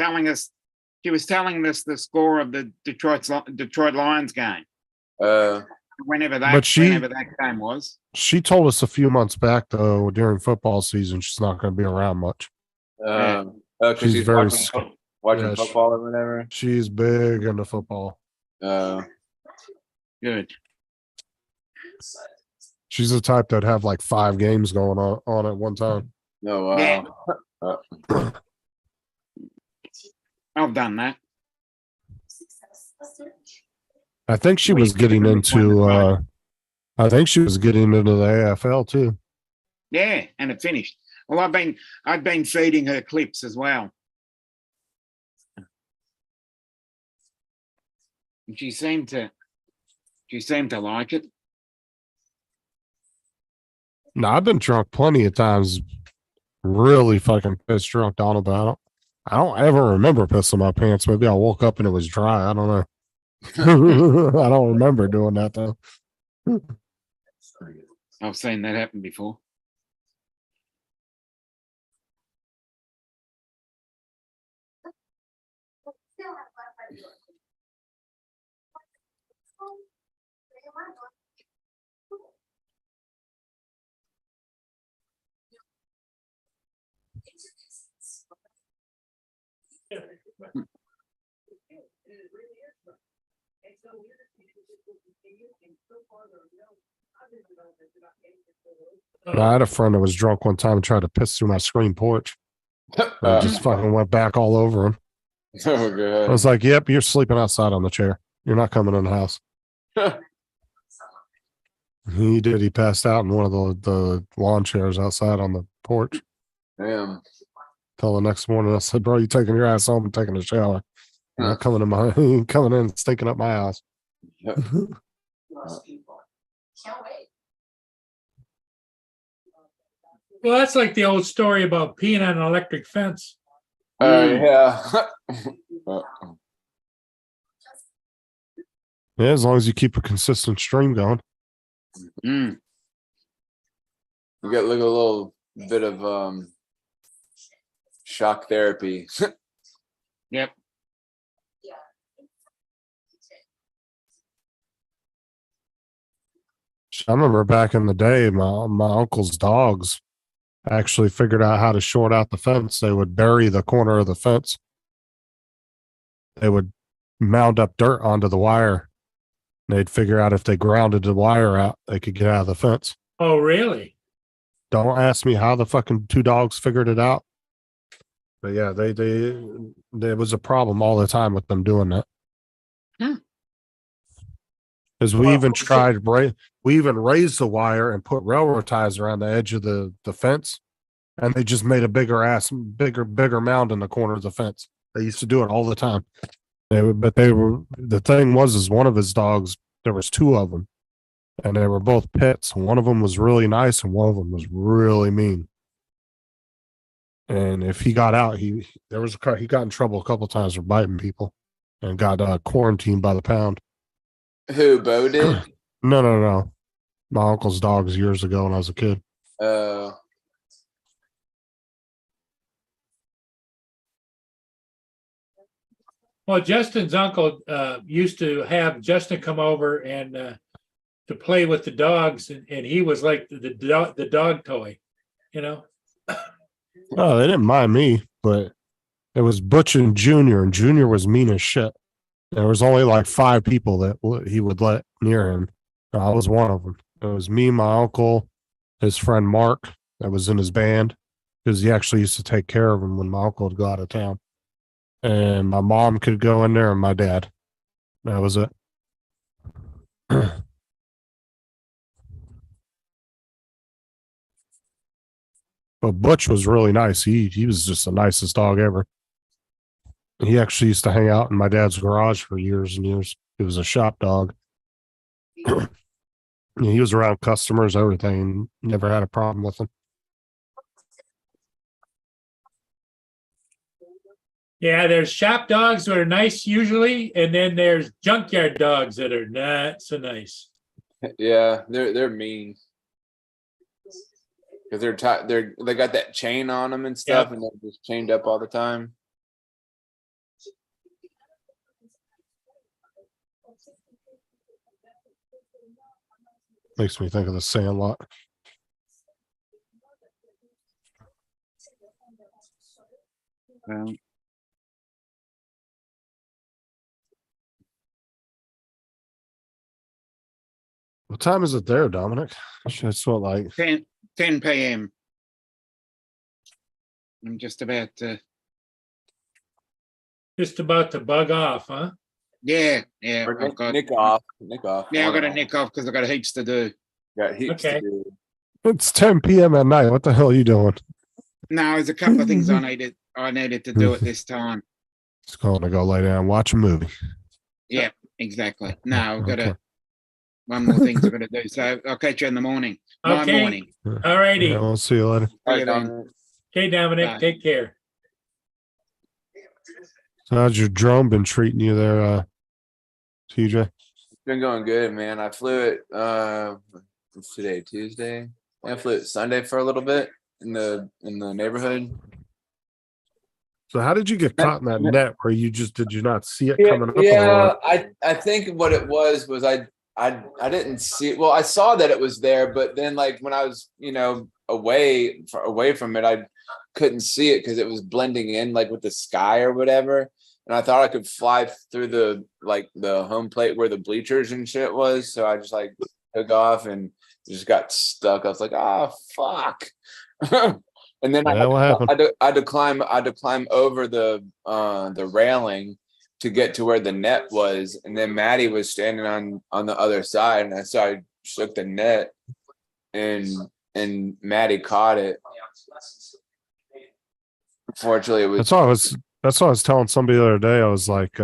telling us the score of the Detroit Lions game. Whenever that game was.
She told us a few months back though during football season she's not going to be around much.
Because
She's
she's
very
watching, watching
Yeah,
football or whatever.
She's big into football.
Good.
She's the type that have like 5 games going on at one time.
No, wow.
Yeah. I've done that.
I think she
We
was getting
typically find
into
it right.
I think she was getting into the AFL too.
Yeah, and it finished. Well, I've been feeding her clips as well. And she seemed to like it.
No, I've been drunk plenty of times, really fucking pissed drunk, Donald, but I don't ever remember pissing my pants. Maybe I woke up and it was dry. I don't know. I don't remember doing that though.
I've seen that happen before.
I had a friend that was drunk one time and tried to piss through my screen porch. I just fucking went back all over him.
Oh
I
god.
was like, "Yep, you're sleeping outside on the chair. You're not coming in the house." He did. He passed out in one of the lawn chairs outside on the porch.
Damn.
Till the next morning, I said, "Bro, you taking your ass home and taking a shower? You're not coming in my coming in and stinking up my house."
Most people can't wait.
Well, that's like the old story about peeing on an electric fence.
Yeah.
Yeah, as long as you keep a consistent stream going.
Mm.
You got like a little bit of shock therapy.
Yep.
I remember back in the day, my uncle's dogs actually figured out how to short out the fence. They would bury the corner of the fence. They would mound up dirt onto the wire. They'd figure out if they grounded the wire out, they could get out of the fence.
Oh, really?
Don't ask me how the fucking 2 dogs figured it out. But yeah, there was a problem all the time with them doing that.
Hmm.
Because we
Well,
even tried, we even raised the wire and put railroad ties around the edge of the fence, and they just made a bigger mound in the corner of the fence. They used to do it all the time. The thing was, is one of his dogs, there was 2 of them, and they were both pits. One of them was really nice, and one of them was really mean. And if he got out, he got in trouble a couple of times for biting people, and got quarantined by the pound.
Who, Bo did?
No. My uncle's dogs years ago when I was a kid.
Well, Justin's uncle used to have Justin come over and to play with the dogs, and he was like the dog toy, you know.
Oh, they didn't mind me, but it was Butch and Junior was mean as shit. There was only like 5 people that he would let near him. I was one of them. It was me, my uncle, his friend Mark that was in his band, because he actually used to take care of him when my uncle would go out of town. And my mom could go in there and my dad. That was it. But Butch was really nice. He was just the nicest dog ever. He actually used to hang out in my dad's garage for years and years. He was a shop dog. He was around customers, everything. Never had a problem with them.
Yeah, there's shop dogs that are nice usually, and then there's junkyard dogs that are not so nice.
Yeah, they're mean. Because they got that chain on them and stuff,
Yep.
and they're just chained up all the time.
Makes me think of the Sandlot. What time is it there, Dominic? It's what, like
10 p.m. I'm just about to.
Just about to bug off, huh?
Yeah.
Or
I've got.
Nick off. Nick off.
Yeah, I've got to
One
nick off because I've got heaps to do.
Got heaps
Okay.
to do.
it's 10 p.m. at night. What the hell are you doing?
No, there's a couple of things I needed to do at this time.
Just going to go lay down, watch a movie.
Yeah, exactly. No, I've got
Okay.
one more thing I've got to do. So I'll catch you in the morning. My
Okay.
morning.
All righty.
Yeah, we'll see you later.
See
All
you
right,
then.
Dominic.
Okay, Dominic,
Bye.
take care.
So how's your drone been treating you there, TJ?
It's been going good, man. I flew it what's today, Tuesday? I flew it Sunday for a little bit in the neighborhood.
So how did you get caught in that net where did you not see it
Yeah,
coming up? or
yeah.
what?
I think what it was I didn't see. Well, I saw that it was there, but then like when I was away from it, I couldn't see it because it was blending in like with the sky or whatever. And I thought I could fly through the home plate where the bleachers and shit was. So I just like took off and just got stuck. I was like, oh fuck. And then
Yeah, what happened?
I had to climb over the railing to get to where the net was. And then Maddie was standing on the other side, and I shook the net and Maddie caught it. Unfortunately, it was
That's what I was telling somebody the other day. I was like,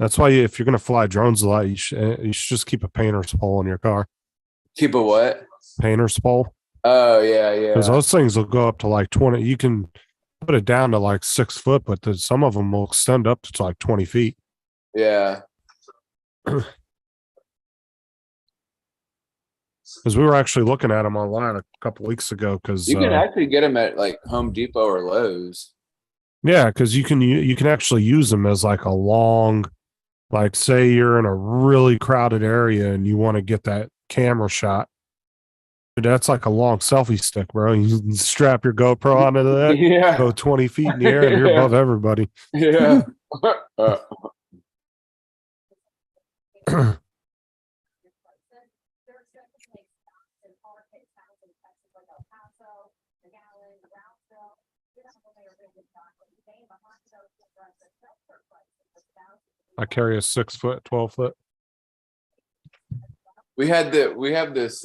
that's why if you're gonna fly drones a lot, you should just keep a painter's pole in your car.
keep a what?
Painter's pole.
Oh yeah.
Because those things will go up to like 20. You can put it down to like 6 foot, but some of them will extend up to like 20 feet.
Yeah.
Because we were actually looking at them online a couple weeks ago. Because
You can actually get them at like Home Depot or Lowe's.
yeah, because you can actually use them as like a long, like say you're in a really crowded area and you want to get that camera shot. That's like a long selfie stick, bro. You can strap your GoPro onto that,
Yeah.
go 20 feet in the air, and you're
Yeah.
above everybody.
Yeah.
I carry a 6 foot, 12 foot.
We have this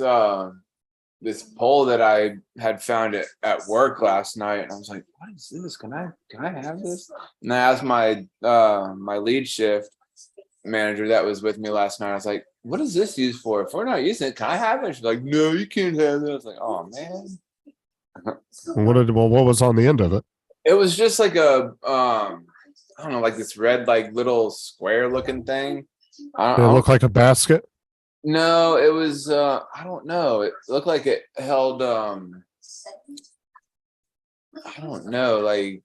this pole that I had found at work last night, and I was like, "What is this? Can I have this?" And I asked my my lead shift manager that was with me last night. I was like, "What is this used for? If we're not using it, can I have it?" She's like, "No, you can't have it." I was like, "Oh man."
What was on the end of it?
It was just like a I don't know, like this red like little square looking thing. I
Did it
don't-
look like a basket?
No, it was I don't know. It looked like it held I don't know, like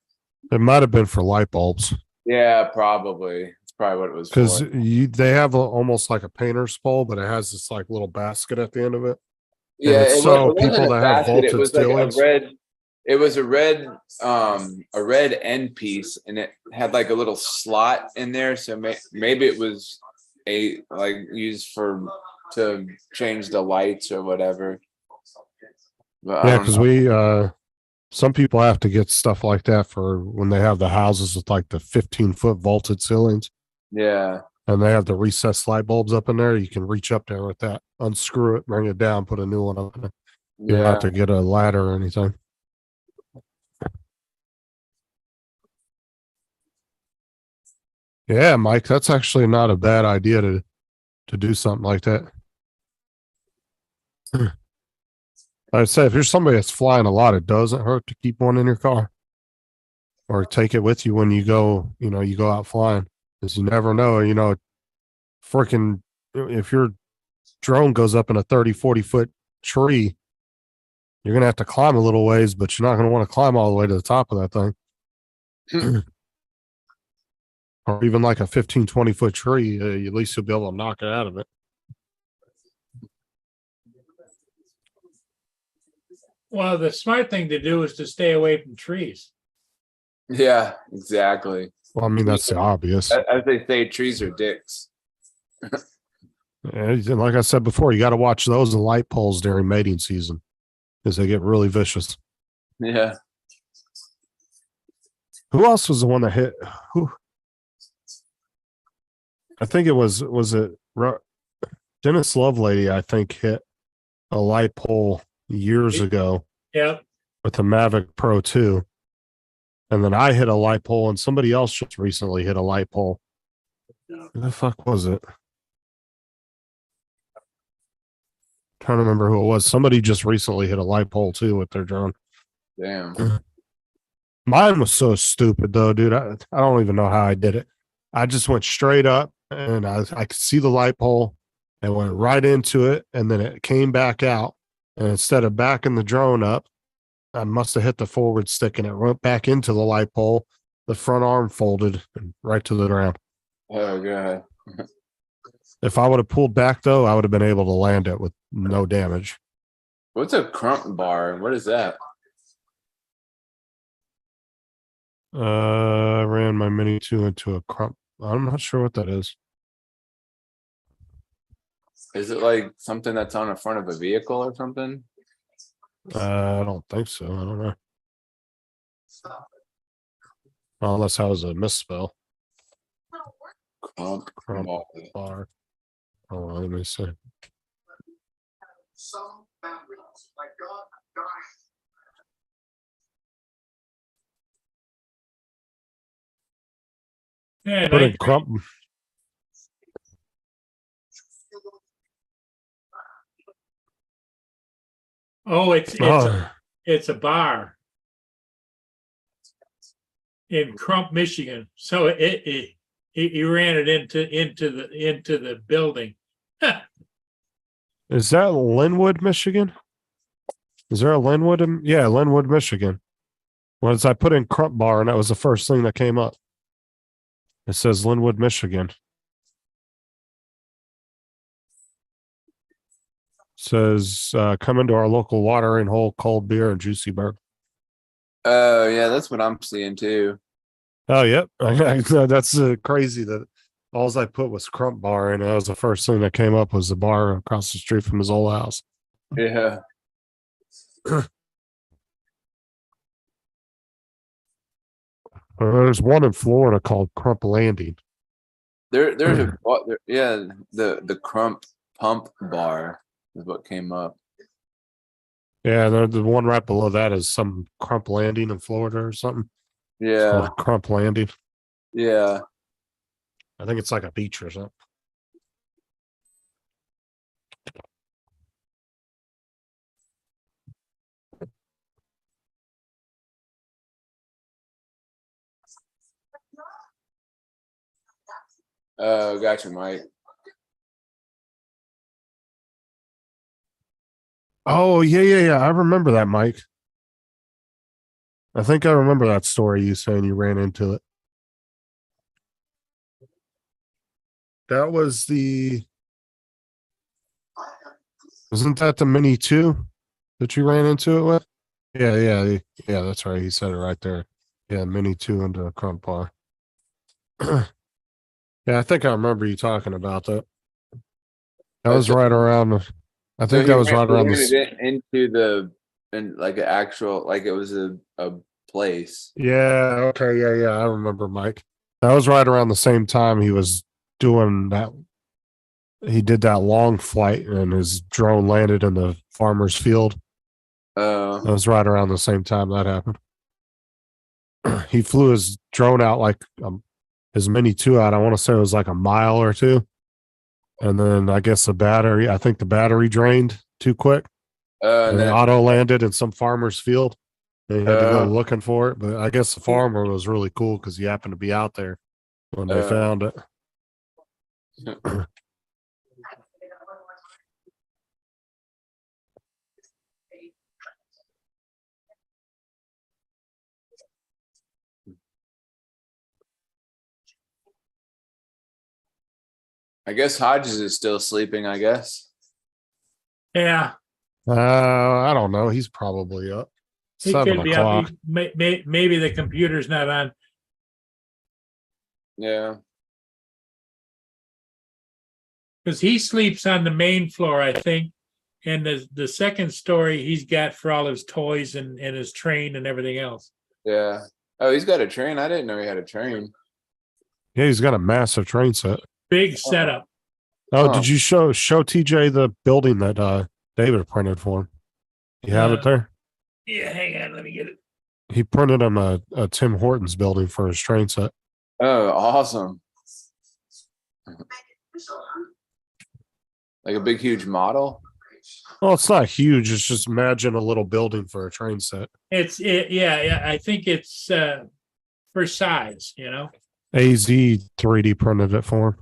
It might have been for light bulbs
yeah, probably. It's probably what it was
because
for.
they have almost like a painter's pole, but it has this like little basket at the end of it.
Yeah,
it's
it
so
wasn't
people
a
that have
basket, it
voltage
was like
ceilings.
it was a red end piece, and it had like a little slot in there, so maybe it was like used to change the lights or whatever. But I
Yeah,
don't
because
know.
some people have to get stuff like that for when they have the houses with like the 15-foot vaulted ceilings
Yeah.
and they have the recessed light bulbs up in there. You can reach up there with that, unscrew it, bring it down, put a new one up in there. You don't
Yeah.
have to get a ladder or anything. Yeah, Mike, that's actually not a bad idea to do something like that. I'd say if you're somebody that's flying a lot, it doesn't hurt to keep one in your car or take it with you when you go out flying, because you never know, freaking if your drone goes up in a 30-40 foot tree, you're going to have to climb a little ways, but you're not going to want to climb all the way to the top of that thing. Or even like a 15-20 foot tree, at least you'll be able to knock it out of it.
Well, the smart thing to do is to stay away from trees.
Yeah, exactly.
Well, I mean, that's the obvious.
As they say, trees are dicks.
And like I said before, you got to watch those and light poles during mating season because they get really vicious.
Yeah.
Who else was the one that hit? Who? I think it was it Dennis Lovelady, I think, hit a light pole years ago
Yep.
with the Mavic Pro 2. And then I hit a light pole and somebody else just recently hit a light pole. Who the fuck was it? Trying to remember who it was. Somebody just recently hit a light pole too with their drone.
Damn.
Mine was so stupid though, dude. I don't even know how I did it. I just went straight up and I could see the light pole and went right into it. And then it came back out. And instead of backing the drone up, I must have hit the forward stick and it went back into the light pole. The front arm folded and right to the ground.
Oh god.
If I would have pulled back though, I would have been able to land it with no damage.
What's a crump bar? What is that?
I ran my Mini 2 into a crump. I'm not sure what that is.
Is it like something that's on the front of a vehicle or something?
I don't think so. I don't know. Unless that was a misspell.
Crump
Crump
bar.
bar. Hold on, let me see.
Some boundaries, like God, die.
Yeah,
Put in crump.
oh,
Oh,
it's a bar in Crump, Michigan. So he ran it into the building.
is that Linwood, Michigan? Is there a Linwood? Yeah, Linwood, Michigan. Once I put in crump bar, and that was the first thing that came up. It says Linwood, Michigan. Says come into our local watering hole, cold beer, and juicy burger.
Oh yeah, that's what I'm seeing too.
Oh, yep. That's crazy that all I put was crump bar, and that was the first thing that came up was the bar across the street from his old house.
Yeah.
There's one in Florida called Crump Landing.
There's yeah, the crump pump bar is what came up.
Yeah, the one right below that is some Crump Landing in Florida or something. It's
Yeah.
called Crump Landing.
Yeah.
I think it's like a beach or something.
Oh, gotcha, Mike.
Oh, yeah. I remember that, Mike. I think I remember that story you saying you ran into it. That was isn't that the Mini 2 that you ran into it with? Yeah, that's right. He said it right there. Yeah, Mini 2 into a crump bar. Yeah, I think I remember you talking about that. That was right around. I think that was right around
the
this.
into the and like an actual like it was a place.
Yeah. Okay. Yeah. I remember, Mike. That was right around the same time he was doing that. He did that long flight and his drone landed in the farmer's field. That was right around the same time that happened. He flew his drone out like his Mini 2 out. I want to say it was like a mile or two. And then I guess I think the battery drained too quick. And then auto landed in some farmer's field. They had to go looking for it. But I guess the farmer was really cool because he happened to be out there when they found it.
I guess Hodges is still sleeping, I guess.
Yeah,
I don't know. He's probably up.
he
7
could be up.
o'clock.
Maybe the computer's not on.
Yeah.
Because he sleeps on the main floor, I think. And the second story he's got for all his toys and his train and everything else.
Yeah. Oh, he's got a train. I didn't know he had a train.
Yeah, he's got a massive train set.
Big setup.
Oh,
Huh.
did you show TJ the building that David printed for him? You have it there?
Yeah, hang on, let me get it.
He printed him a Tim Hortons building for his train set.
Oh, awesome. Like a big, huge model.
Well, it's not huge. It's just imagine a little building for a train set.
Yeah, I think it's for size, you know.
AZ 3D printed it for him.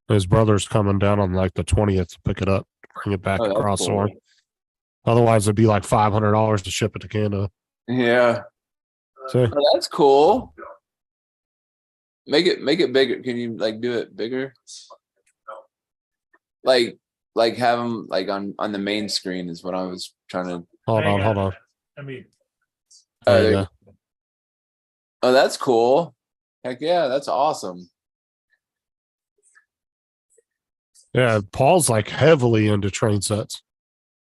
His brother's coming down on like the 20th to pick it up, bring it back
Oh, that's
across the
cool.
line. Otherwise, it'd be like $500 to ship it to Canada.
Yeah.
So
Oh, that's cool. Make it bigger. Can you like do it bigger? Like have them like on the main screen is what I was trying to.
hold
Hang
on.
I mean,
Oh,
There
there
you
you
go.
Oh, that's cool. Heck yeah, that's awesome.
Yeah, Paul's like heavily into train sets.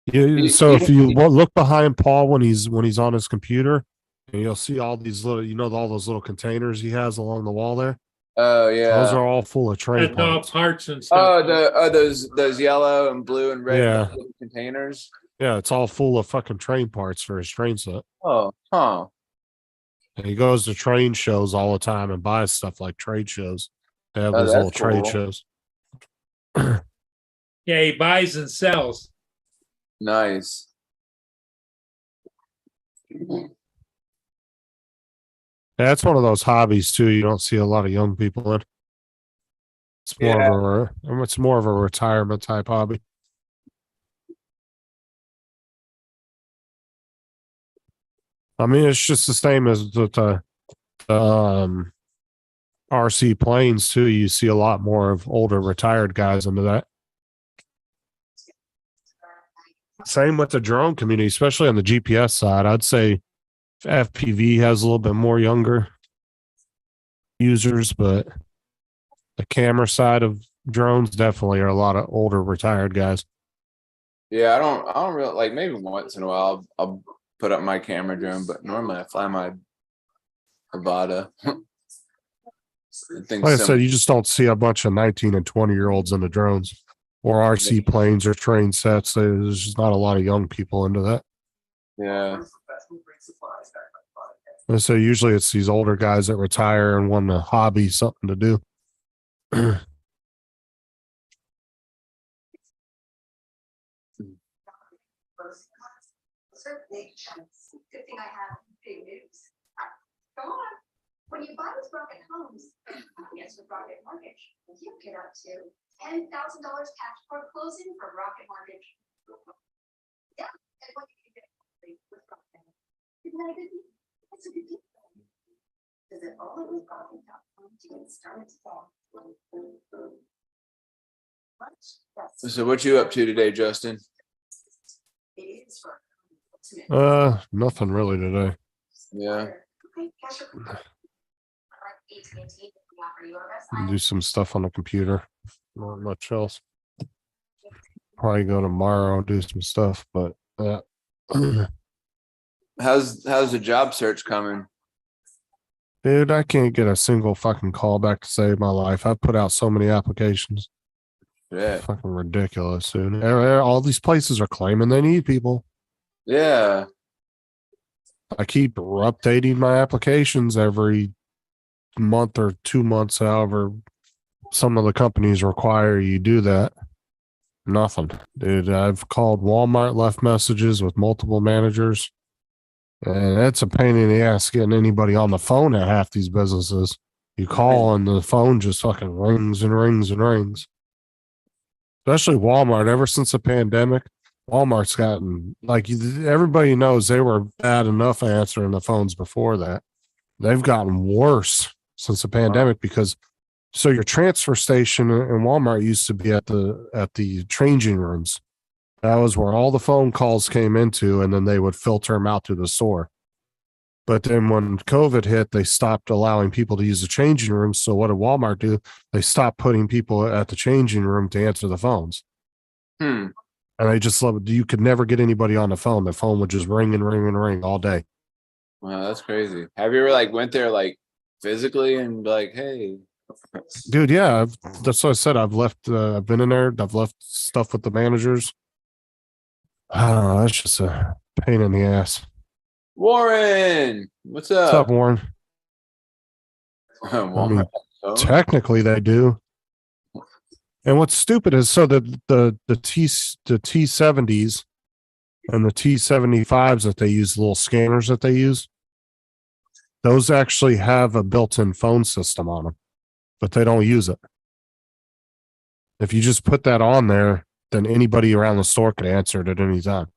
You-
So
you
if you
don't-
look behind Paul when he's on his computer, and you'll see all these little, all those little containers he has along the wall there.
Oh yeah.
Those are all full of train
that's all
parts.
parts and
Oh,
stuff.
those yellow and blue and red
Yeah.
little containers.
Yeah, it's all full of fucking train parts for his train set.
Oh, huh.
And he goes to train shows all the time and buys stuff like trade shows. They have
Oh,
those
that's
little trade
cool.
shows.
Yeah, he buys and sells.
Nice.
Yeah, that's one of those hobbies too. You don't see a lot of young people in. It's more of a retirement type hobby. I mean, it's just the same as the RC planes too. You see a lot more of older retired guys into that. Same with the drone community, especially on the GPS side. I'd say FPV has a little bit more younger users, but the camera side of drones definitely are a lot of older retired guys.
Yeah, I don't really like maybe once in a while I'll put up my camera drone, but normally I fly my Avata.
Like I said, you just don't see a bunch of 19 and 20-year-olds into drones or RC planes or train sets. There's just not a lot of young people into that.
Yeah.
And so usually it's these older guys that retire and want a hobby, something to do.
Certainly. Good thing I have big news. Come on. When you buy with Rocket Homes, yes, with Rocket Mortgage, you get up to $10,000 cash for closing for Rocket Mortgage. Yeah, and what you can get with Rocket. Isn't that a good deal? That's a good deal. Visit allinwithrocket.com to get started today.
So what you up to today, Justin?
It is for
Nothing really today.
Yeah.
Okay, cash or card? AT&T, we offer you our best
Do some stuff on the computer. Not much else. Probably go tomorrow and do some stuff, but
How's the job search coming?
dude, I can't get a single fucking call back to save my life. I've put out so many applications.
Yeah.
Fucking ridiculous, dude. All these places are claiming they need people.
Yeah.
I keep updating my applications every month or 2 months, however some of the companies require you do that. Nothing, dude. I've called Walmart, left messages with multiple managers, and it's a pain in the ass getting anybody on the phone at half these businesses. You call and the phone just fucking rings and rings and rings. Especially Walmart. Ever since the pandemic, Walmart's gotten, like, everybody knows they were bad enough answering the phones before that. They've gotten worse since the pandemic because so your transfer station in Walmart used to be at the changing rooms. That was where all the phone calls came into, and then they would filter them out to the store. But then when COVID hit, they stopped allowing people to use the changing room. So what did Walmart do? They stopped putting people at the changing room to answer the phones.
Hmm.
And they just loved, you could never get anybody on the phone. The phone would just ring and ring and ring all day.
Wow, that's crazy. Have you ever like went there like physically and be like, hey?
Dude, yeah, that's what I said. I've left, I've been in there. I've left stuff with the managers. I don't know. That's just a pain in the ass.
Warren, what's
What's up,
up?
Warren?
Walmart. Oh,
Technically, they do. And what's stupid is so that the T70s and the T75s that they use, little scanners that they use, those actually have a built-in phone system on them, but they don't use it. If you just put that on there, then anybody around the store could answer it at any time.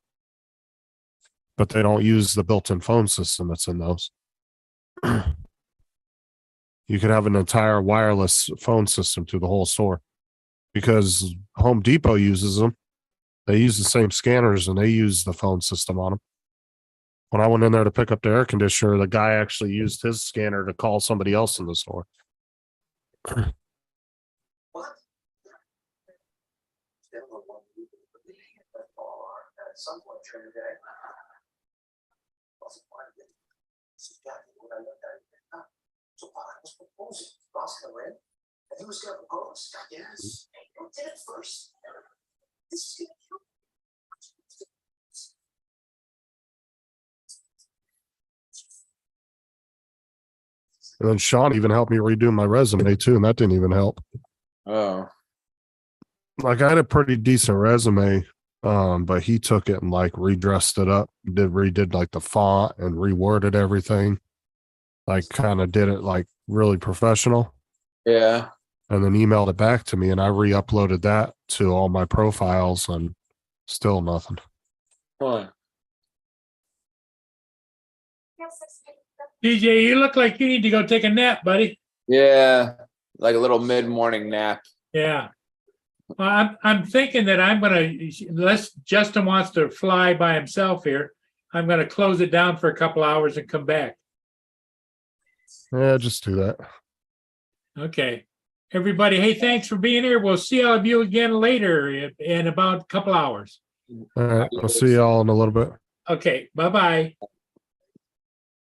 But they don't use the built-in phone system that's in those. You could have an entire wireless phone system through the whole store because Home Depot uses them. They use the same scanners and they use the phone system on them. When I went in there to pick up the air conditioner, the guy actually used his scanner to call somebody else in the store.
At some point during the day. So I was proposing, Ross came in, and he was gonna propose, yes, you did it first. This is gonna kill.
And then Sean even helped me redo my resume too, and that didn't even help.
oh,
Like I had a pretty decent resume, but he took it and like redressed it up, redid like the font and reworded everything. Like kind of did it like really professional
yeah.
and then emailed it back to me and I re-uploaded that to all my profiles and still nothing.
Huh.
DJ, you look like you need to go take a nap, buddy.
Yeah, like a little mid-morning nap.
Yeah. Well, I'm thinking that I'm gonna, unless Justin wants to fly by himself here, I'm gonna close it down for a couple hours and come back.
Yeah, just do that.
Okay. Everybody, hey, thanks for being here. We'll see all of you again later in about a couple hours.
All right. I'll see y'all in a little bit.
Okay, bye-bye.